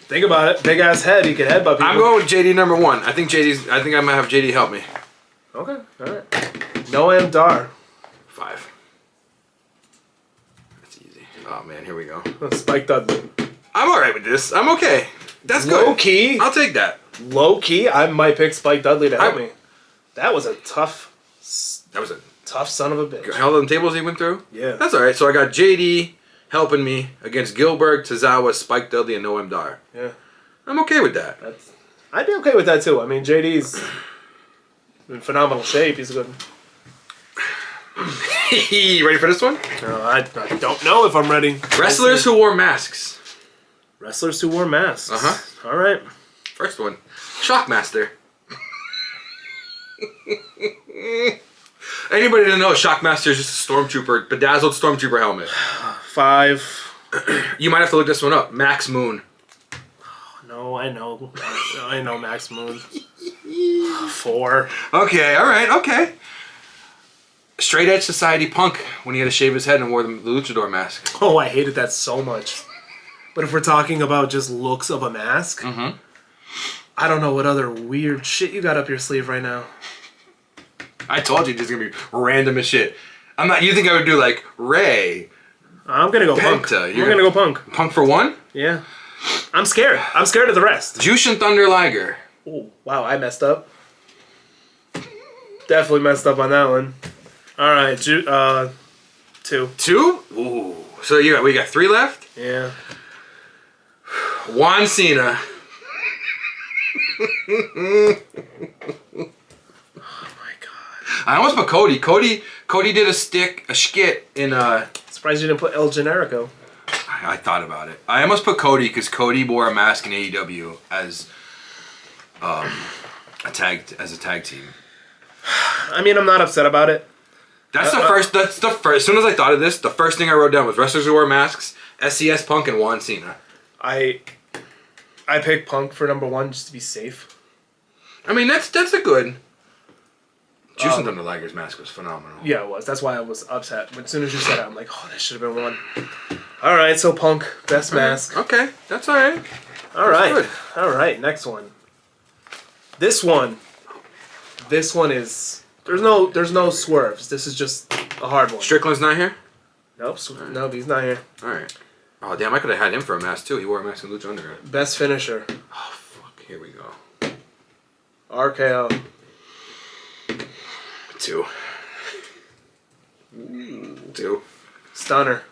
Think about it. Big ass head. He could headbutt people. I'm going with JD number 1. I think I might have JD help me. Okay. All right. Noam Dar. 5. That's easy. Oh man, here we go. Spike Dudley. I'm all right with this. I'm okay. That's good. Low key. I'll take that. Low key, I might pick Spike Dudley to help me. That was a tough son of a bitch. How them tables he went through? Yeah. That's all right. So I got JD helping me against Gilbert, Tozawa, Spike Dudley, and Noam Dar. Yeah. I'm okay with that. I'd be okay with that too. I mean, JD's in phenomenal shape. He's good. You ready for this one? I don't know if I'm ready. Wrestlers who wore masks. Wrestlers who wore masks. Uh-huh. All right. First one. Shockmaster. Anybody that knows Shockmaster is just a stormtrooper, bedazzled stormtrooper helmet. 5. You might have to look this one up. Max Moon. No, I know. I know Max Moon. 4. Okay, alright, okay. Straight Edge Society Punk when he had to shave his head and wore the luchador mask. Oh, I hated that so much. But if we're talking about just looks of a mask, I don't know what other weird shit you got up your sleeve right now. I told you this is gonna be random as shit. I'm not. You think I would do like Ray? I'm gonna go Punk. Penta. You're gonna go Punk. Punk for 1? Yeah. I'm scared. I'm scared of the rest. Jushin Thunder Liger. Oh, wow, I messed up. Definitely messed up on that one. All right, 2. 2? Ooh. So we got 3 left? Yeah. Juan Cena. Oh my god. I almost put Cody. Cody did a skit in Surprised you didn't put El Generico. I thought about it. I almost put Cody because Cody wore a mask in AEW as a tag team. I mean, I'm not upset about it. That's the first. As soon as I thought of this, the first thing I wrote down was wrestlers who wear masks, SCS Punk and Juan Cena. I picked Punk for number 1 just to be safe. I mean, that's a good. Jushin Thunder Liger's mask was phenomenal. Yeah, it was. That's why I was upset. But as soon as you said it, I'm like, oh, that should have been 1. All right, so Punk, best mask. Okay, that's all right. All right. All right, next one. This one is there's no swerves. This is just a hard one. Strickland's not here? Nope. Nope, he's not here. All right. Oh, damn, I could have had him for a mask, too. He wore a mask in Lucha Underground. Best finisher. Oh, fuck. Here we go. RKO. 2. 2. Stunner.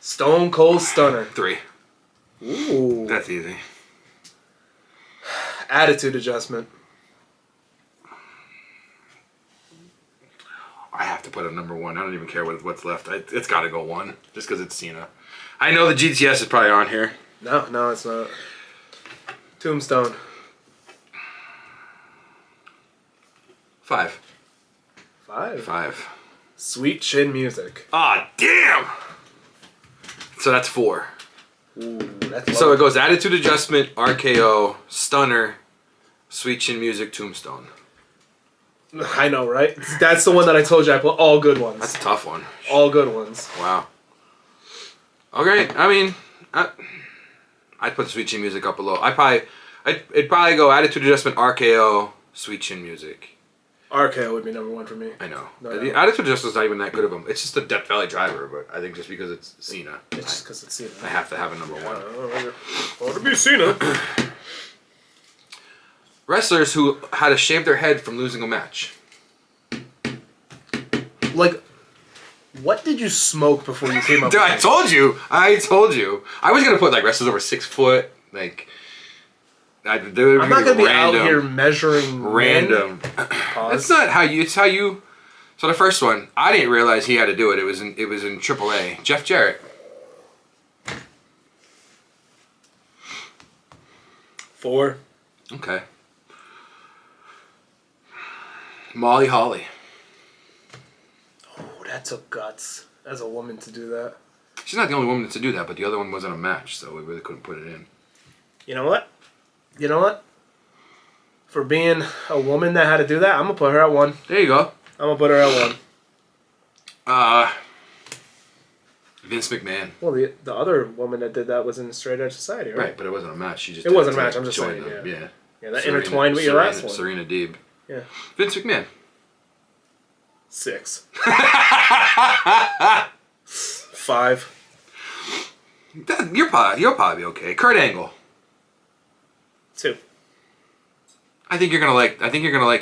Stone Cold Stunner. 3. Ooh. That's easy. Attitude Adjustment. I have to put him number 1. I don't even care what's left. It's got to go 1, just because it's Cena. I know the GTS is probably on here. No, it's not. Tombstone. 5. 5. 5. Sweet Chin Music. Ah, damn! So that's 4. Ooh, that's So it goes Attitude Adjustment, RKO, Stunner, Sweet Chin Music, Tombstone. I know, right? That's the one that I told you I put all good ones. That's a tough one. All good ones. Wow. Okay, I mean, I'd put Sweet Chin Music up below. It'd probably go Attitude Adjustment, RKO, Sweet Chin Music. RKO would be number 1 for me. I know. No. The Attitude Adjustment's not even that good of them. It's just a Death Valley driver, but I think just because it's Cena. It's just because it's Cena. I have to have a number 1. Oh, to be Cena. Wrestlers who had to shave their head from losing a match. Like, what did you smoke before you came up Dude, with I told you. I was going to put, like, wrestlers over 6 foot. Like, I'm not going to be out here measuring random. That's not how you... It's how you... So the first one, I didn't realize he had to do it. It was in AAA. Jeff Jarrett. 4. Okay. Molly Holly. Oh, that took guts as a woman to do that. She's not the only woman to do that, but the other one wasn't a match, so we really couldn't put it in. You know what? For being a woman that had to do that, I'm going to put her at 1. There you go. I'm going to put her at 1. Vince McMahon. Well, the other woman that did that was in Straight Edge Society, right? Right, but it wasn't a match. She just it wasn't a match. I'm just saying. Yeah. Yeah, that intertwined with your last one. Serena Deeb. Yeah. Vince McMahon. 6. 5. You'll probably be okay. Kurt Angle. 2. I think you're gonna like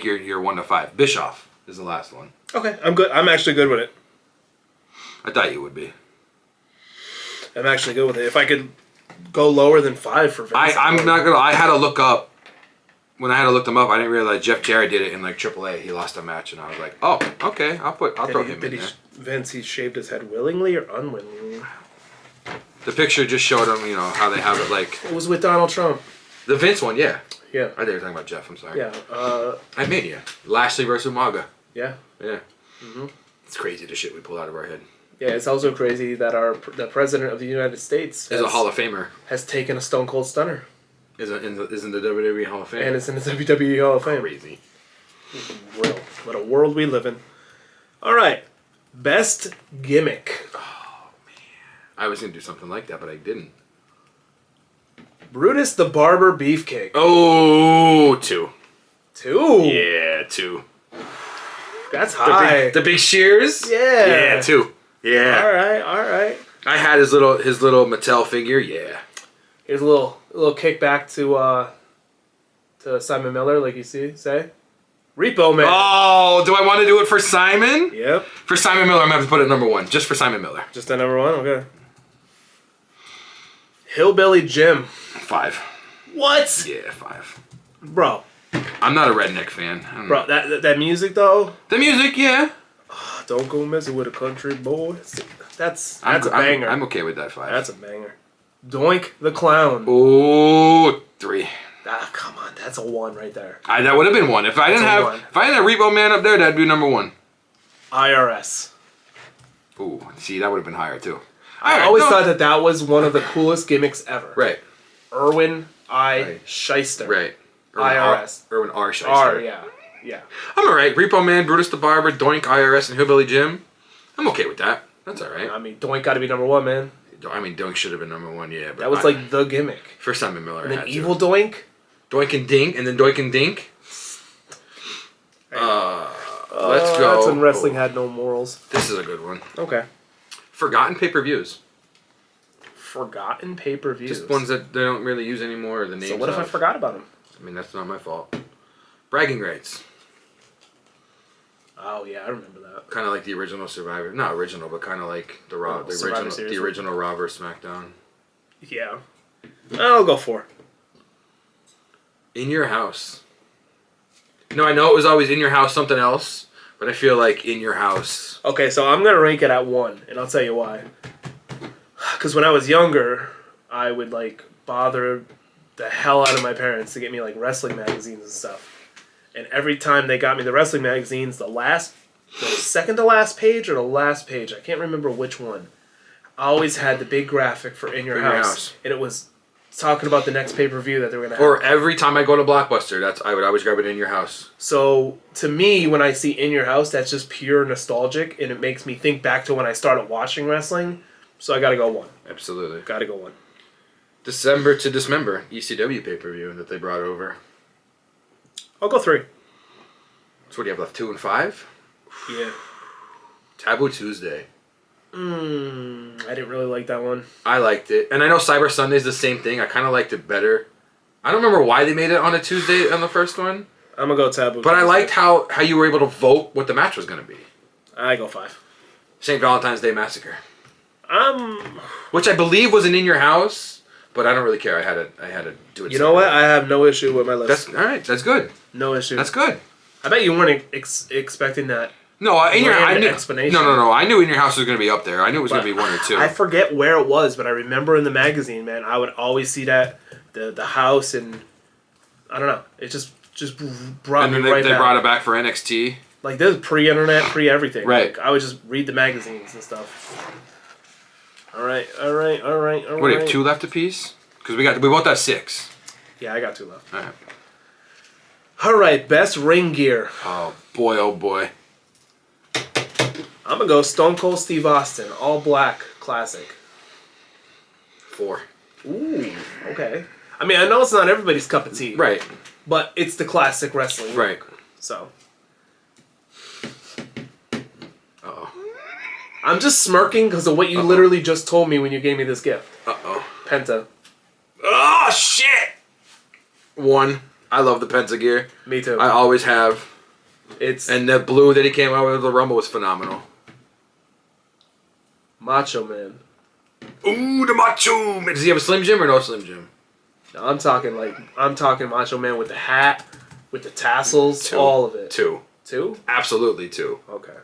your 1 to 5. Bischoff is the last one. Okay, I'm good. I'm actually good with it. I thought you would be. I'm actually good with it. If I could go lower than 5 for Vince. I'm not gonna. I had to look up. When I had to look them up, I didn't realize Jeff Jarrett did it in like AAA. He lost a match, and I was like, "Oh, okay, I'll throw him in there." Vince, he shaved his head willingly or unwillingly? The picture just showed him, how they have it like. It was with Donald Trump. The Vince one, yeah. Yeah. I think you're talking about Jeff. I'm sorry. Yeah. I made you. Lashley versus Umaga. Yeah. Yeah. Mm-hmm. It's crazy the shit we pulled out of our head. Yeah, it's also crazy that the president of the United States is a Hall of Famer. Has taken a Stone Cold Stunner. Is in the WWE Hall of Fame. And it's in the WWE Hall of Fame. Crazy. What a world we live in. All right. Best gimmick. Oh, man. I was going to do something like that, but I didn't. Brutus the Barber Beefcake. Oh, 2. 2? Yeah, 2. That's high. The big shears? Yeah. Yeah, 2. Yeah. All right. I had his little Mattel figure, yeah. Here's a little kickback to Simon Miller, like you say. Repo Man. Oh, do I want to do it for Simon? Yep. For Simon Miller, I'm going to have to put it number 1. Just for Simon Miller. Just at number 1? Okay. Hillbilly Jim. 5. What? Yeah, 5. Bro. I'm not a redneck fan. Bro, that music, though. The music, yeah. Don't go messing with a country boy. That's a banger. I'm okay with that 5. That's a banger. Doink the Clown. Ooh, 3. Ah, come on. That's a 1 right there. That would have been 1. If I didn't have Repo Man up there, that'd be number 1. IRS. Ooh, see, that would have been higher, too. I always thought that was one of the coolest gimmicks ever. Right. Irwin I. Shyster. Right. IRS. Irwin R. Shyster. R, yeah. Yeah. I'm alright. Repo Man, Brutus the Barber, Doink, IRS, and Hillbilly Jim. I'm okay with that. That's alright. I mean, Doink got to be number 1, man. I mean, Doink should have been number 1, yeah. But that was like the gimmick. For Simon Miller. And then Evil Doink. Doink and Dink, and then Doink and Dink. Let's go. That's when wrestling had no morals. This is a good one. Okay. Forgotten pay-per-views. Forgotten pay-per-views. Just ones that they don't really use anymore, or the names. So what if I forgot about them? I mean, that's not my fault. Bragging rights. Oh yeah, I remember that. Kind of like the original Survivor, not original, but kind of like the original Raw vs SmackDown. Yeah, I'll go 4. In Your House. No, I know it was always In Your House something else, but I feel like In Your House. Okay, so I'm gonna rank it at 1, and I'll tell you why. Because when I was younger, I would like bother the hell out of my parents to get me like wrestling magazines and stuff. And every time they got me the wrestling magazines, the second to last page or the last page, I can't remember which one, I always had the big graphic for In Your House. And it was talking about the next pay-per-view that they were going to have. Or every time I go to Blockbuster, I would always grab it In Your House. So to me, when I see In Your House, that's just pure nostalgic, and it makes me think back to when I started watching wrestling. So I got to go 1. Absolutely. Got to go 1. December to Dismember, ECW pay-per-view that they brought over. I'll go 3. So what do you have left, 2 and 5? Yeah. Taboo Tuesday. I didn't really like that one. I liked it. And I know Cyber Sunday's the same thing. I kind of liked it better. I don't remember why they made it on a Tuesday on the first one. I'm going to go Taboo But Tuesday. I liked how you were able to vote what the match was going to be. I go 5. St. Valentine's Day Massacre. Which I believe was an In Your House, but I don't really care. I had to do it. You know what? I have no issue with my list. All right. That's good. No issue. That's good. I bet you weren't expecting that. No, I knew. Explanation. No. I knew In Your House was going to be up there. I knew it was going to be 1 or 2. I forget where it was, but I remember in the magazine, man, I would always see that the house, and I don't know. It just brought me right back. They brought it back for NXT. Like this is pre-internet, pre-everything. Right. Like, I would just read the magazines and stuff. All right. What do you have, 2 left apiece? Because we both have 6. Yeah, I got 2 left. All right. All right, best ring gear. Oh boy. I'm gonna go Stone Cold Steve Austin, all black, classic. 4. Ooh, okay. I mean, I know it's not everybody's cup of tea. Right. But it's the classic wrestling. Right. So. Uh-oh. I'm just smirking because of what you literally just told me when you gave me this gift. Uh-oh. Penta. Oh, shit! 1. I love the Penta gear. Me too. I always have. And the blue that he came out with the Rumble was phenomenal. Macho Man. Ooh, the Macho Man. Does he have a Slim Jim or no Slim Jim? No, I'm talking Macho Man with the hat, with the tassels, 2. all of it. 2. 2? Absolutely 2. Okay.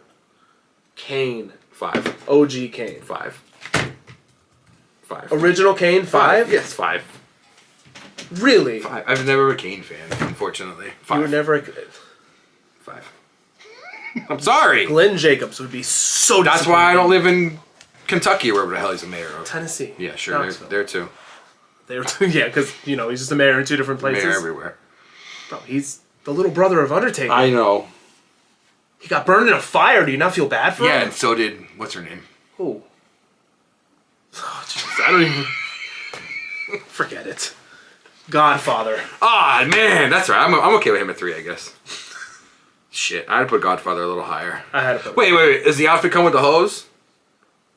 Kane. 5. OG Kane. 5. 5. Original Kane, 5? Yes, 5. Really? 5. I've never been a Kane fan, unfortunately. 5. You were never 5. I'm sorry. Glenn Jacobs would be so. That's why I don't live in Kentucky, wherever the hell he's a mayor of. Tennessee. Yeah, sure. There too. Yeah, because he's just a mayor in 2 different places. Mayor everywhere. Bro, he's the little brother of Undertaker. I know. He got burned in a fire. Do you not feel bad for him? Yeah, and so did what's her name? Who? Oh, jeez, I don't even. Forget it. Godfather. Ah, man, that's right. I'm okay with him at 3, I guess. Shit, I'd put Godfather a little higher. I had to put. Wait. Does the outfit come with the hose?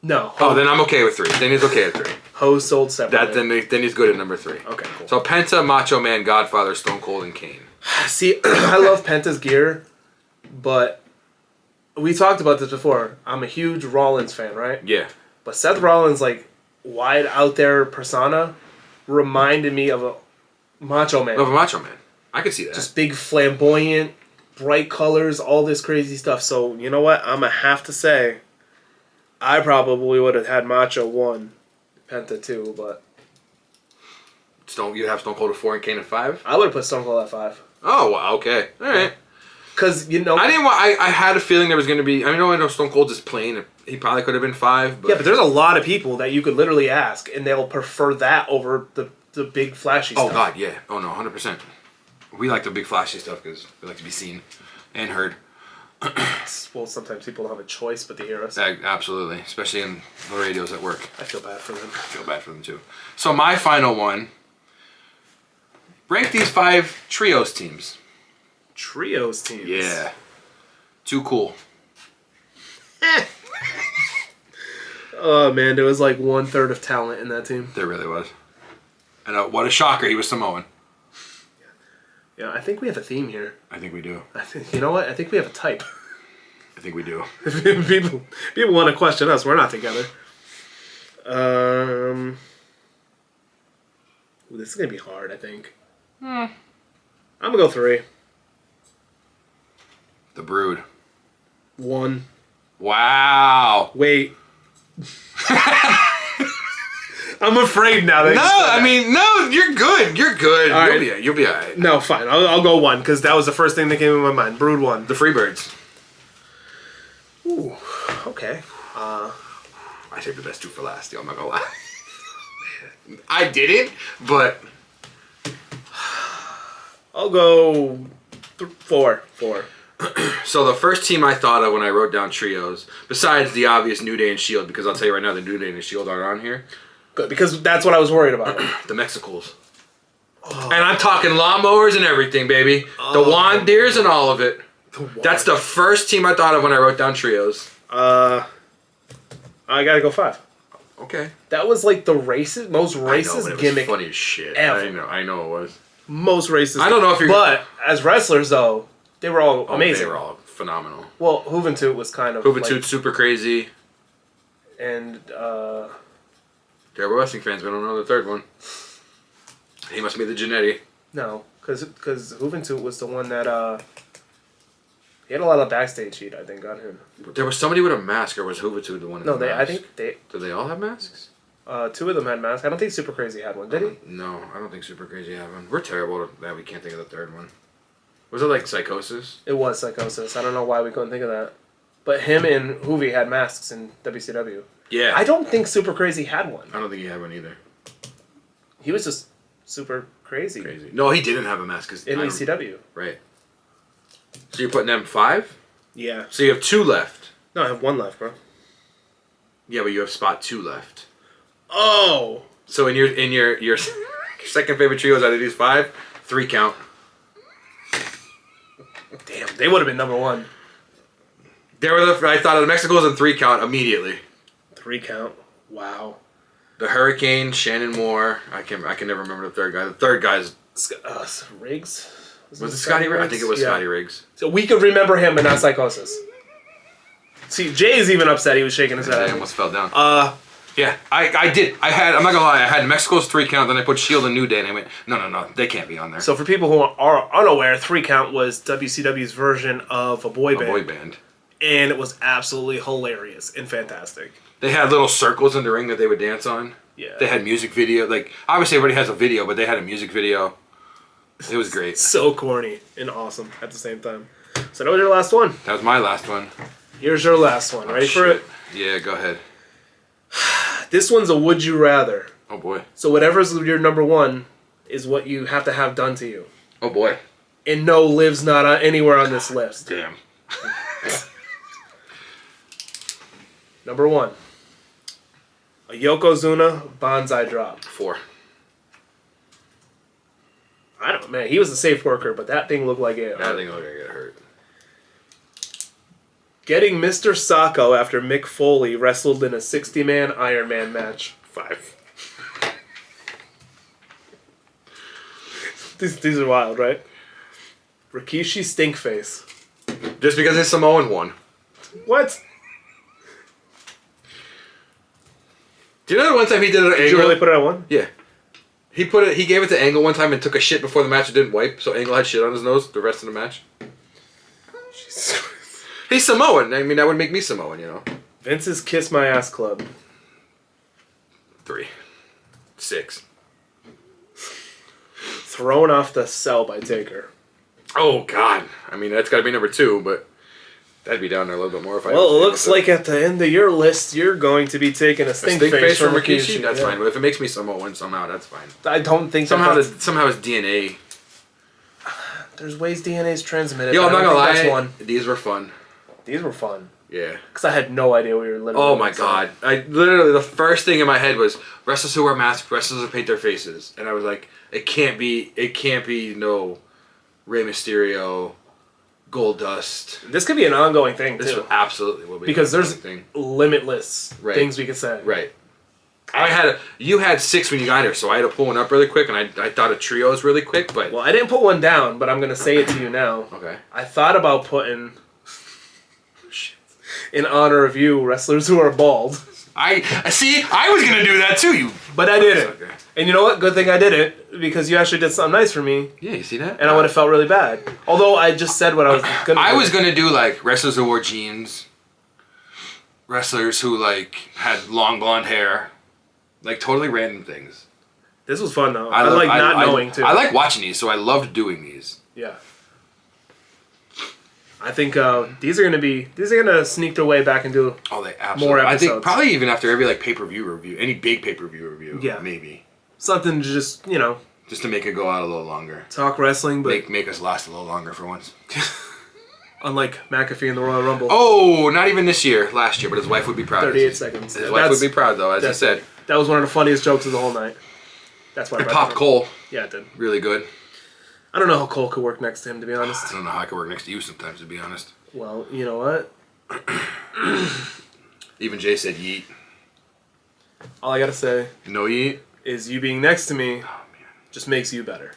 No. Oh, then I'm okay with 3. Then he's okay at 3. Hoes sold separately. Then he's good at number 3. Okay, cool. So Penta, Macho Man, Godfather, Stone Cold, and Kane. See, I love Penta's gear, but we talked about this before. I'm a huge Rollins fan, right? Yeah. But Seth Rollins, like, wide out there persona reminded me of a Macho Man. Of a Macho Man. I could see that. Just big, flamboyant, bright colors, all this crazy stuff. So, you know what? I'm going to have to say, I probably would have had Macho 1, Penta 2, but... You have Stone Cold at 4 and Kane at 5? I would have put Stone Cold at 5. Oh, wow, okay. All right. Because, you know... I had a feeling there was going to be... I know Stone Cold is plain. He probably could have been 5, but... Yeah, but there's a lot of people that you could literally ask, and they'll prefer that over the big, flashy stuff. Oh, God, yeah. Oh, no, 100%. We like the big, flashy stuff because we like to be seen and heard. Well, sometimes people don't have a choice but to hear us. Absolutely. Especially in the radios at work. I feel bad for them. I feel bad for them, too. So, my final one... Rank these 5 trios teams. Trios teams? Yeah. Too cool. Oh, man, there was like 1/3 of talent in that team. There really was. And what a shocker, he was Samoan. Yeah, I think we have a theme here. I think we do. You know what? I think we have a type. I think we do. people want to question us. We're not together. This is going to be hard, I think. I'm going to go 3. The Brood. 1. Wow. Wait. I'm afraid now that no, you're good. You're good. All right. You'll be all right. No, fine. I'll go 1 because that was the first thing that came in my mind. Brood 1. The Freebirds. Ooh, okay. I saved the best 2 for last, yo. I'm not gonna lie. I didn't, but I'll go 4. So the first team I thought of when I wrote down trios, besides the obvious New Day and Shield, because I'll tell you right now, the New Day and the Shield aren't on here. Good, because that's what I was worried about. The Mexicals. Oh. And I'm talking lawnmowers and everything, baby. The Juan Deeres and all of it. That's the first team I thought of when I wrote down trios. I gotta go 5. Okay. That was like the most racist gimmick. It was funny as shit. Ever. I know it was. Most racist. I don't know if you're... But as wrestlers, though, they were all amazing. They were all phenomenal. Well, Juventud was kind of Juventud's super crazy. And, Terrible wrestling fans, we don't know the third one. He must be the Genetti. No, because Juventud was the one that, he had a lot of backstage heat, I think, on him. There was somebody with a mask, or was Juventud the one in No, the mask? I think they... Did they all have masks? 2 of them had masks. I don't think Super Crazy had one, did he? No, I don't think Super Crazy had one. We're terrible that we can't think of the third one. Was it like Psychosis? It was Psychosis. I don't know why we couldn't think of that. But him and Hoovy had masks in WCW. Yeah. I don't think Super Crazy had one. I don't think he had one either. He was just super crazy. No, he didn't have a mask. In ECW. Right. So you're putting them 5? Yeah. So you have 2 left. No, I have 1 left, bro. Yeah, but you have spot 2 left. Oh! So in your second favorite trios out of these 5, 3 count. Damn, they would have been number 1. They were I thought of the Mexicals and 3 count immediately. 3 count. Wow. The Hurricane, Shannon Moore. I can never remember the third guy. The third guy's Riggs. Was it Scotty Riggs? I think it was Scotty Riggs. So we could remember him, but not Psychosis. See, Jay's even upset. He was shaking his head. I almost fell down. Yeah, I did. I'm not gonna lie. I had Mexico's 3 count. Then I put Shield and New Day, and I went, no, they can't be on there. So for people who are unaware, 3 count was WCW's version of a boy band. A boy band. And it was absolutely hilarious and fantastic. They had little circles in the ring that they would dance on. Yeah. They had music video. Like, obviously everybody has a video, but they had a music video. It was great. So corny and awesome at the same time. So that was your last one. That was my last one. Here's your last one. Ready for it? Yeah, go ahead. This one's a would you rather. Oh boy. So whatever's your number 1 is what you have to have done to you. Oh boy. And no lives not anywhere on this list. Damn. Number 1. A Yokozuna bonsai drop. 4. I don't, man, he was a safe worker, but that thing looked like it. That thing looked like it hurt. Getting Mr. Sacco after Mick Foley wrestled in a 60-man Iron Man match. 5. These are wild, right? Rikishi Stinkface. Just because his Samoan won. What? Do you know the one time he did it at Angle? Did you really put it on one? Yeah. He gave it to Angle one time and took a shit before the match and didn't wipe, so Angle had shit on his nose the rest of the match. Jesus. He's Samoan. I mean, that would make me Samoan, you know. Vince's Kiss My Ass Club. 3. 6. Thrown off the cell by Taker. Oh, God. I mean, that's got to be number 2, but that'd be down there a little bit more if I... Well, it looks like at the end of your list, you're going to be taking a stink face from Rikishi. That's fine, but if it makes me Samoan somehow, that's fine. I don't think somehow his DNA... There's ways DNA's transmitted. Yo, I'm not gonna lie. These were fun. These were fun. Yeah. Because I had no idea we were literally... Oh my God. The first thing in my head was wrestlers who wear masks, wrestlers who paint their faces. And I was like, it can't be no Rey Mysterio, Goldust. This could be an ongoing thing, too. This absolutely will be. Because there's limitless things we could say. Right. You had 6 when you got here, so I had to pull one up really quick, and I thought of trios really quick, but... Well, I didn't put one down, but I'm going to say it to you now. Okay. I thought about putting... in honor of you, wrestlers who are bald. I was going to do that too, But I didn't. Okay. And you know what? Good thing I did it, because you actually did something nice for me. Yeah, you see that? And I would have felt really bad. Although I just said what I was going to do. I was going to do, like, wrestlers who wore jeans, wrestlers who, like, had long blonde hair, like, totally random things. This was fun, though. I like not knowing, too. I like watching these, so I loved doing these. Yeah. I think these are gonna sneak their way back into they absolutely more episodes. I think probably even after every like pay-per-view review, any big pay-per-view review, maybe something to just just to make it go out a little longer. Talk wrestling, but make us last a little longer for once. Unlike McAfee in the Royal Rumble. Oh, not even this year, last year, but his wife would be proud. 38 seconds. His wife would be proud, though, as I said. That was one of the funniest jokes of the whole night. That's why it popped Cole. Yeah, it did. Really good. I don't know how Cole could work next to him, to be honest. I don't know how I could work next to you sometimes, to be honest. Well, you know what? Even Jay said yeet. All I gotta say... No yeet? ...is you being next to me just makes you better.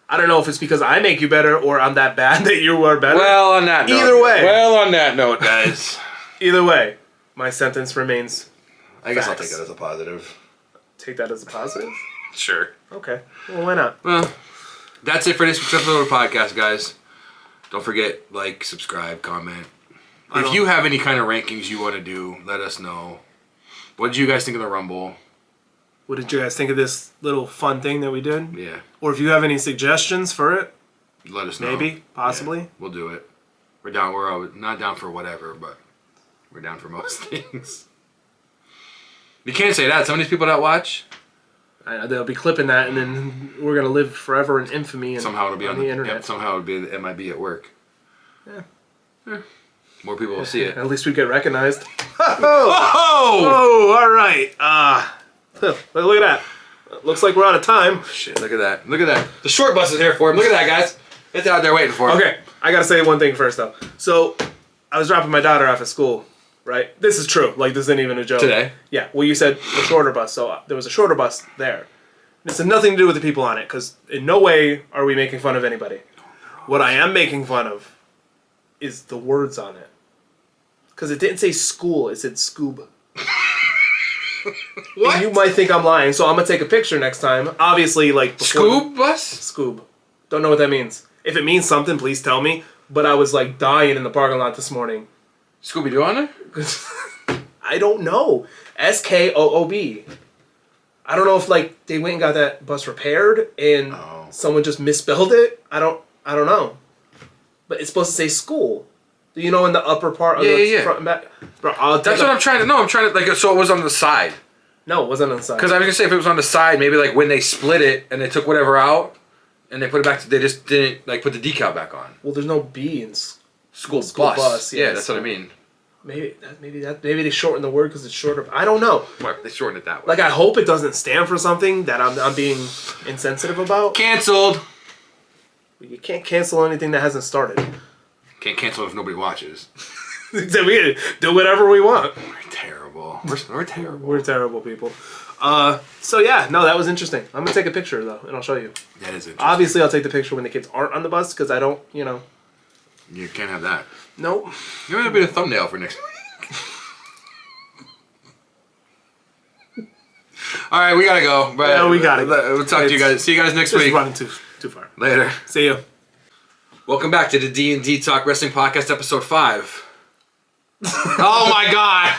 I don't know if it's because I make you better or I'm that bad that you are better. Well, on that note. Either way. Well, on that note, guys. Either way, my sentence remains I guess I'll take that as a positive. Take that as a positive? Sure. Okay. Well, why not? Well, that's it for this episode of the podcast, guys. Don't forget, like, subscribe, comment. If you have any kind of rankings you want to do, let us know. What did you guys think of the Rumble? What did you guys think of this little fun thing that we did? Yeah. Or if you have any suggestions for it, let us know. Maybe, possibly. Yeah, we'll do it. We're not down for whatever, but we're down for most things. You can't say that. Some of these people that watch, they'll be clipping that, and then we're gonna live forever in infamy. And somehow it'll be on the internet. Yep, somehow it might be at work. Yeah. More people will see it. At least we get recognized. Oh, all right. Look at that. Looks like we're out of time. Shit, look at that. Look at that. The short bus is here for him. Look at that, guys. It's out there waiting for him. Okay, I gotta say one thing first, though. So, I was dropping my daughter off at school, right? This is true. Like, this isn't even a joke. Today? Yeah. Well, you said the shorter bus, so there was a shorter bus there. This had nothing to do with the people on it, because in no way are we making fun of anybody. What I am making fun of is the words on it. Because it didn't say school, it said Scoob. What? And you might think I'm lying, so I'm going to take a picture next time. Obviously, like... Scoob bus? Scoob. Don't know what that means. If it means something, please tell me. But I was, like, dying in the parking lot this morning. Scooby-Doo on it? I don't know. S-K-O-O-B. I don't know if, like, they went and got that bus repaired and someone just misspelled it. I don't know. But it's supposed to say school. You know, in the upper part of the front and back. Bro, that's what I'm trying to know. I'm trying to, like, so it was on the side. No, it wasn't on the side. Because I was going to say, if it was on the side, maybe, like, when they split it and they took whatever out and they put it back, they just didn't, like, put the decal back on. Well, there's no B in school bus. Yeah, that's what I mean. Maybe they shortened the word because it's shorter. I don't know. What, they shortened it that way. Like, I hope it doesn't stand for something that I'm being insensitive about. Canceled. You can't cancel anything that hasn't started. Can't cancel if nobody watches. We can do whatever we want. We're terrible. We're terrible. We're terrible people. So yeah, no, that was interesting. I'm gonna take a picture though, and I'll show you. That is interesting. Obviously, I'll take the picture when the kids aren't on the bus because I don't, You can't have that. Nope. You're gonna be the thumbnail for next week. All right, we gotta go. But yeah, we gotta go. We'll talk to you guys. See you guys next week. Running too far. Later. See you. Welcome back to the D&D Talk Wrestling Podcast, episode 5. Oh my God.